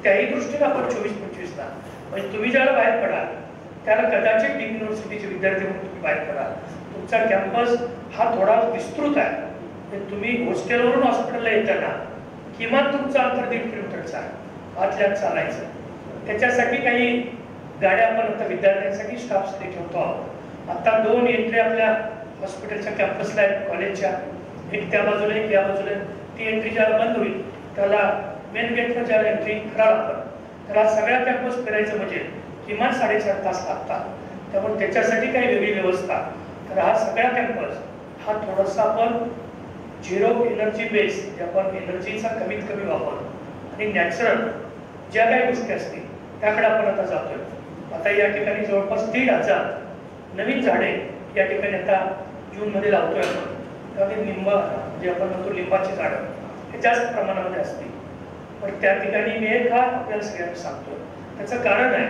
I: त्याही दृष्टीने आपण 24-25ला म्हणजे तुम्ही ज्याला बाहेर पडाल त्याला कदाचित डीम युनिव्हर्सिटीचे विद्यार्थी म्हणून तुम्ही बाहेर पडाल. तुमचा कॅम्पस हा थोडा विस्तृत आहे. तुम्ही हॉस्टेलवरून हॉस्पिटलला येताना किमान तुमचं अंतर 1.5 किलोमीटरचं आहे. आतल्यात चालायचं. त्याच्यासाठी काही गाड्या आपण आता विद्यार्थ्यांसाठी स्टाफसाठी ठेवतो आहोत. आता 2 एंट्री आपल्या हॉस्पिटलच्या कॅम्पसला आहेत कॉलेजच्या, एक त्या बाजूला एक या बाजूला. ती एंट्री ज्याला बंद होईल त्याला मेन गेटला ज्याला एंट्री कराल आपण, त्याला सगळ्या कॅम्पस फिरायचं म्हणजे किमान 4.5 तास लागतात. त्यामुळे त्याच्यासाठी काही वेगळी व्यवस्था. तर हा सगळा कॅम्पस हा थोडासा आपण झिरो एनर्जी बेस, जे आपण एनर्जीचा कमीत कमी वापर आणि नॅचरल ज्या काही गोष्टी असतील त्याकडे आपण आता जातोय. आता या ठिकाणी जवळपास 1,500 नवीन झाडे या ठिकाणी आता जूनमध्ये लावतोय आपण. त्यामध्ये निंब जे आपण म्हणतो लिंबाची झाडं हे जास्त प्रमाणामध्ये असतील. पण त्या ठिकाणी मी एक आपल्याला सगळ्यांना सांगतो. त्याचं कारण आहे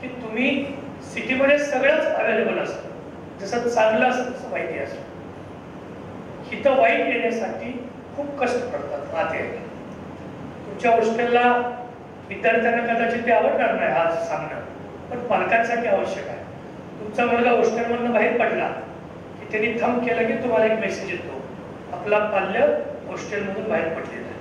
I: की तुम्ही सिटीमध्ये सगळंच अवेलेबल असतं. जसं चांगलं असतं तसं माहिती असतं. इथं वाईट येण्यासाठी खूप कष्ट करतात राहते. तुमच्या हॉस्टेलला विद्यार्थ्यांना कदाचित ते आवडणार नाही आज सांगणं, पण पालकांसाठी आवश्यक आहे. तुमचा मुलगा हॉस्टेलमधून बाहेर पडला की त्यांनी थंब केलं की तुम्हाला एक मेसेज येतो, आपला पाल्य हॉस्टेलमधून बाहेर पडलेला आहे.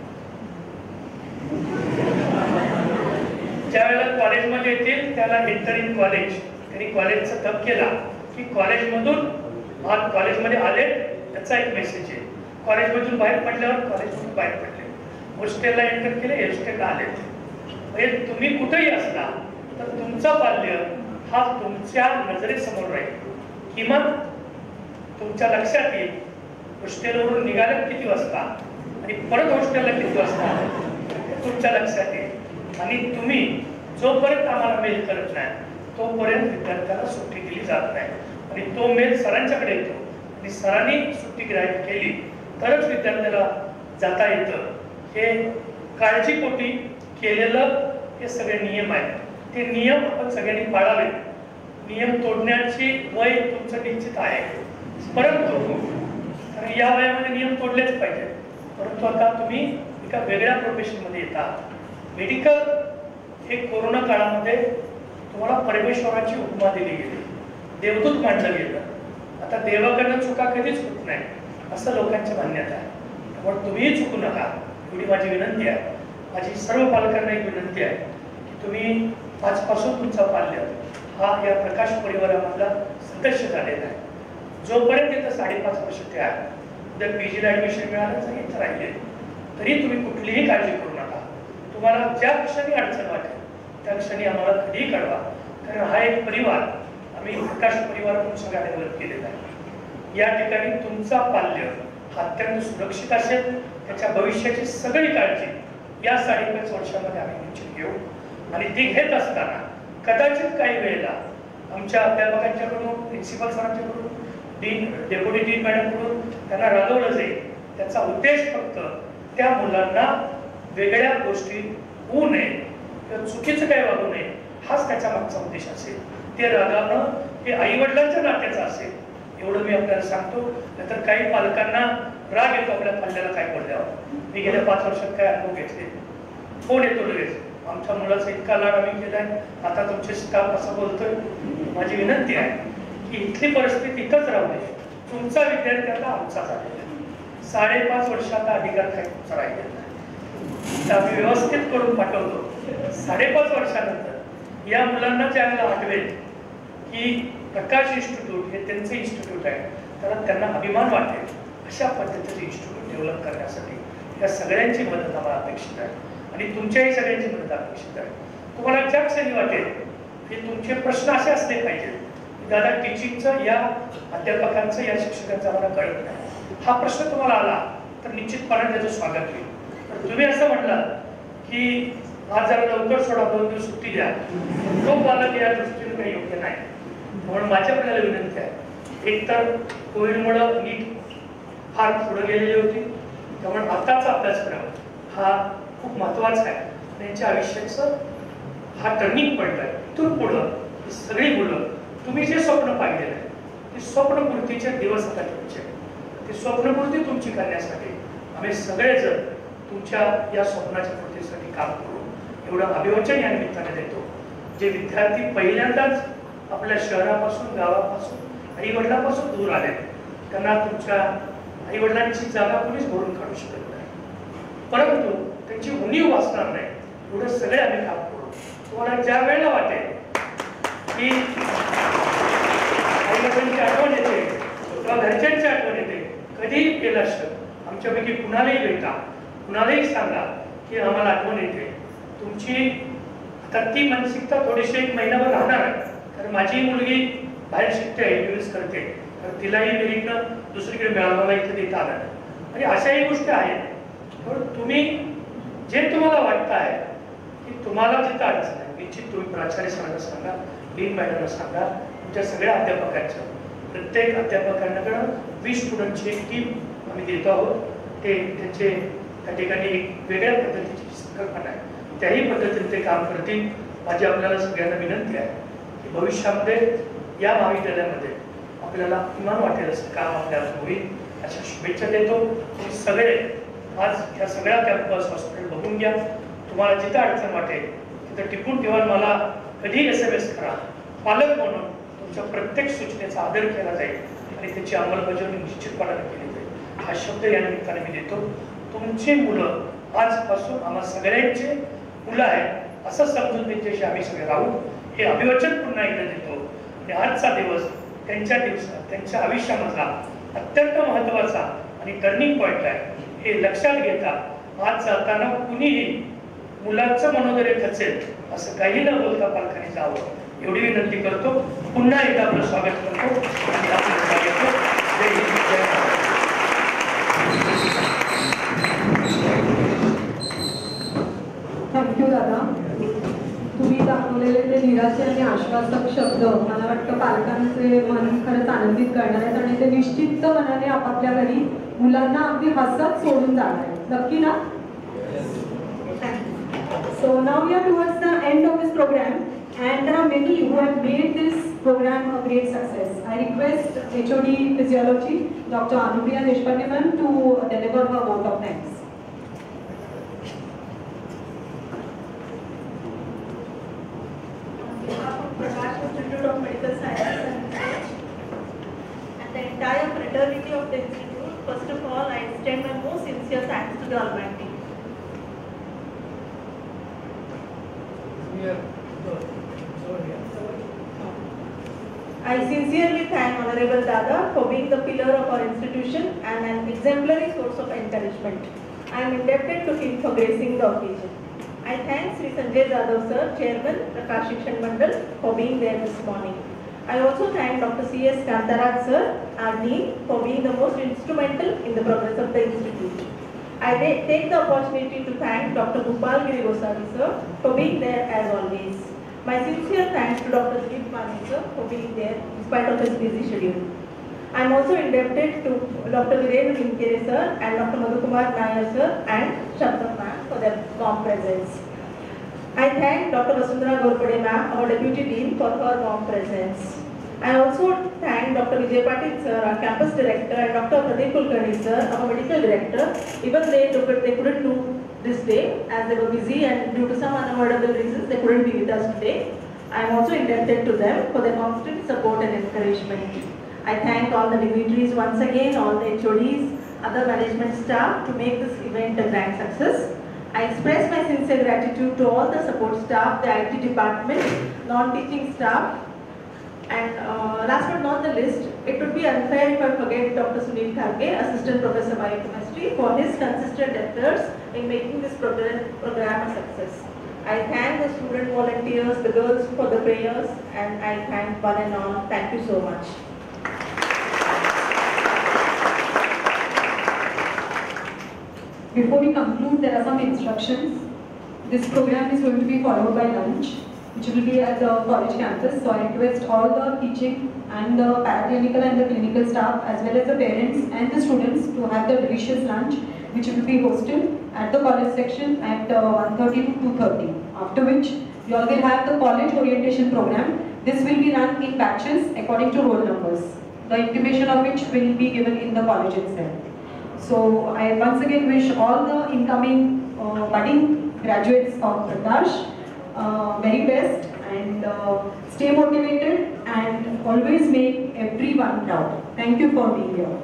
I: ज्या वेळेला कॉलेजमध्ये येतील त्याला एंटर इन कॉलेज, त्यांनी कॉलेजचा थंब केला की कॉलेजमधून आज कॉलेजमध्ये आले त्याचा एक मेसेज आहे. कॉलेजमधून बाहेर पडल्यावर कॉलेजमधून बाहेर पडले, हॉस्टेलला एंटर केले, हॉस्टेलला आले. म्हणजे तुम्ही कुठेही असला तर तुमचा बाल्य हा तुमच्या नजरेसमोर राहील. किमान तुमच्या लक्षात येईल हॉस्टेलवरून निघाले किती वाजता आणि परत हॉस्टेलला किती वाजता हे तुमच्या लक्षात येईल. आणि तुम्ही जोपर्यंत आम्हाला मेल करत नाही तोपर्यंत विद्यार्थ्याला सुट्टी दिली जात नाही. आणि तो मेल सरांच्याकडे येतो आणि सरांनी सुट्टी ग्राह्य केली तरच विद्यार्थ्याला जाता येतं. हे काळजीपोटी केलेलं हे सगळे नियम आहेत. ते नियम आपण सगळ्यांनी पाळावे. नियम तोडण्याची वय तुमचं निश्चित आहे, परंतु कारण या वयामध्ये नियम तोडलेच पाहिजे. परंतु आता तुम्ही एका वेगळ्या प्रोफेशनमध्ये येता. मेडिकल हे कोरोना काळामध्ये तुम्हाला परमेश्वराची उपमा दिली गेली, देवदूत मानलं गेलं. आता देवाकडनं चुका कधीच होत नाही असं लोकांची मान्यता आहे. त्यामुळे तुम्हीही चुकू नका एवढी माझी विनंती आहे. माझी सर्व पालकांना एक विनंती आहे की तुम्ही आजपासून तुमचा पाल्य हा या प्रकाश परिवारामधला सदस्य झालेला आहे. जोपर्यंत इथं 5.5 वर्ष ते आहे, जर PGला ॲडमिशन मिळालं जरी इथं राहिले तरी तुम्ही कुठलीही काळजी करू नका. तुम्हाला ज्या क्षणी अडचण वाटेल त्या क्षणी आम्हाला कधीही कळवा. कारण हा एक परिवार आम्ही प्रकाश परिवार म्हणून सगळ्या डेव्हलप केलेला आहे. या ठिकाणी तुमचा पाल्य हा अत्यंत सुरक्षित असेल, त्याच्या भविष्याची सगळी काळजी या 5.5 वर्षामध्ये आम्ही निश्चित घेऊ. आणि ती घेत असताना कदाचित काही वेळेला आमच्या अध्यापकांच्याकडून, प्रिन्सिपल सरांच्याकडून, डेप्युटी डीन मॅडमकडून त्यांना रागवलं जाईल. त्याचा उद्देश फक्त त्या मुलांना वेगळ्या गोष्टी होऊ नये किंवा चुकीचं काही वागू नये हाच त्याच्या मागचा उद्देश असेल. ते रागावणं हे आईवडिलांच्या नात्याचं असेल एवढं मी आपल्याला सांगतो. नाहीतर काही पालकांना राग येतो आपल्या पाल्याला काय बोलल्यावर. मी गेल्या 5 वर्षात काय अनुभव घेतले, फोन येतो लगेच, आमच्या मुलाचा इतका लाड आम्ही केलाय, आता तुमचे स्टाफ असं बोलतोय. माझी विनंती आहे की इथली परिस्थिती इथंच राहू दे. तुमचा विद्यार्थी आता आमचा झालेला आहे. 5.5 वर्षाचा अधिकार काही तुमचा राहिलेला नाही. आम्ही व्यवस्थित करून पाठवतो. 5.5 वर्षानंतर या मुलांना ज्यावेळेला आठवेल की प्रकाश इन्स्टिट्यूट हे त्यांचे इन्स्टिट्यूट आहे, तर त्यांना अभिमान वाटेल. अशा पद्धतीचे इन्स्टिट्यूट डेव्हलप करण्यासाठी या सगळ्यांची मदत आम्हाला अपेक्षित आहे आणि तुमच्याही सगळ्यांची मदत अपेक्षित आहे. तुम्हाला ज्या क्षणी वाटेल की तुमचे प्रश्न असे असले पाहिजेत, दादा टीचिंगचं या अध्यापकांचं या शिक्षकांचं आम्हाला कळत नाही, हा प्रश्न तुम्हाला आला तर निश्चितपणे त्याचं स्वागत होईल. तर तुम्ही असं म्हटलं की आज जरा लवकर सोडा, 2 दिवस सुट्टी द्या, तो पालक या दृष्टीने काही योग्य नाही. म्हणून माझ्या आपल्याला विनंती आहे, एकतर कोविडमुळं नीट फार पुढे गेलेली होती, त्यामुळे आताचा अभ्यासक्रम हा खूप महत्त्वाचा आहे. त्यांच्या आयुष्याचं हा टर्निंग पॉईंट आहे. इथून पुढं ही सगळी मुलं तुम्ही जे स्वप्न पाहिलेलं आहे ते स्वप्नपूर्तीचे दिवस आता तुमचे, ते स्वप्नपूर्ती तुमची करण्यासाठी आम्ही सगळेजण तुमच्या या स्वप्नाच्या पूर्तीसाठी काम करू एवढं अभिवचन या निमित्ताने देतो. जे विद्यार्थी पहिल्यांदाच आपल्या शहरापासून, गावापासून, आईवडिलापासून दूर आले, त्यांना तुमच्या आईवडिलांची जागा कोणीच भरून काढू शकत नाही, परंतु त्यांची उणीव वाचणार नाही एवढं सगळे आम्ही काम करू. तुम्हाला ज्या वेळेला वाटेल की आईवडिलांची आठवण येते किंवा घरच्यांची आठवण येते, कधीही केलं असतं आमच्यापैकी कुणालाही भेटा, कुणालाही सांगा की आम्हाला आठवण येते. तुमची आता ती मानसिकता थोडीशी 1 महिनाभर राहणार आहे. कारण माझी मुलगी बाहेर शिकते, MBBS करते, तर तिलाही मेरिटनं दुसरीकडे मिळाला इथे देता आलं. म्हणजे अशाही गोष्टी आहेत. तर तुम्ही जे तुम्हाला वाटतं आहे की तुम्हाला जिथं अडचण आहे, निश्चित तुम्ही प्राचार्य सरांना सांगा, डीन मॅडमला सांगा, तुमच्या सगळ्या अध्यापकांचं. प्रत्येक अध्यापकांकडं 20 स्टुडंटची एक टीम आम्ही देतो आहोत. ते त्यांचे त्या ठिकाणी एक वेगळ्या पद्धतीची संकल्पना आहे, त्याही पद्धतीने ते काम करतील. माझी आपल्याला सगळ्यांना विनंती आहे की भविष्यामध्ये या महाविद्यालयामध्ये आपल्याला अभिमान वाटेल असं काम आपल्याला होईल. अशा शुभेच्छा देतो. तुम्ही सगळे आज या सगळ्या कॅम्पस हॉस्पिटल बघून घ्या. तुम्हाला जिथं अडचण वाटेल तिथं टिपून ठेवा. मला कधी SMS करा. पालक म्हणून तुमच्या प्रत्येक सूचनेचा आदर केला जाईल आणि त्याची अंमलबजावणी निश्चितपणाने केली जाईल. हा शब्द या निमित्ताने मी देतो. तुमची मुलं आजपासून आम्हा सगळ्यांचे मुलं आहेत असं समजून त्यांच्याशी आम्ही सगळे राहू हे अभिवचन पुन्हा एकदा देतो. आणि आजचा दिवस त्यांच्या आयुष्यामधला अत्यंत महत्त्वाचा आणि टर्निंग पॉईंट आहे हे लक्षात घेता आज जाताना कुणीही मुलांचं मनोधैर्य खचेल असं काही न बोलता पालकांनी जावं एवढी विनंती करतो. पुन्हा एकदा आपलं स्वागत करतो आणि आपलं स्वागत करतो. जय हिंद, जय महाराष्ट्र.
G: थँक्यू दादा. तुम्ही दाखवलेले ते निराशे आणि आश्वासक शब्द मला वाटतं पालकांचे मन खरंच आनंदित करणार आहेत आणि ते निश्चित मनाने आपापल्या घरी मुलांना अगदी हसत सोडून जाणार आहेत. नक्की ना? So now we are towards the end of this program and there are many who have made this program a great success. I request HOD Physiology Dr. Anupriya Deshpande ma'am to deliver her vote of thanks.
A: On behalf of Prakash Institute of Medical Sciences and Research and the entire fraternity of the institute, first of all I extend my most sincere thanks to the Almighty. I sincerely thank Honorable Dada for being the pillar of our institution and an exemplary source of encouragement. I am indebted to him for gracing the occasion. I thank Sri Sanjay Jadhav sir, Chairman, Prakash Shikshan Mandal, for being there this morning. I also thank Dr. C.S. Kantaraj sir, our Dean, for being the most instrumental in the progress of the institute. I take the opportunity to thank Dr. Gopal Giri Goswami sir for being there as always. My sincere thanks to Dr. Dilip Mani sir for being there in spite of his busy schedule. I am also indebted to Dr. Virendra Linkere sir and Dr. Madhukumar Nair sir and Shabda ma'am for their warm presence. I thank Dr. Vasundhara Gorpade ma'am, our Deputy Dean, for her warm presence. I also thank Dr. Vijay Patil sir, our campus director, and Dr. Pradeep Kulkarni sir, our medical director. Even they couldn't do this day as they were busy and due to some unavoidable reasons they couldn't be with us today. I am also indebted to them for their constant support and encouragement. I thank all the dignitaries once again, all the HODs, other management staff to make this event a grand success. I express my sincere gratitude to all the support staff, the IT department, non-teaching staff, and last but not the least, it would be unfair if I forget Dr. Sunil Kharge, Assistant Professor Biochemistry, for his consistent efforts in making this program a success. I thank the student volunteers, the girls for the prayers, and I thank one and all. Thank you so much.
G: Before we conclude, there are some instructions. This program is going to be followed by lunch, which will be at the college campus. So I request all the teaching and the paraclinical and the clinical staff as well as the parents and the students to have the delicious lunch, which will be hosted at the college section at 1:30 to 2:30. After which you all will have the college orientation program. This will be run in batches according to roll numbers, the intimation of which will be given in the college itself. So I once again wish all the incoming budding graduates of Prakash very best and stay motivated and always make everyone proud. Thank you for being here.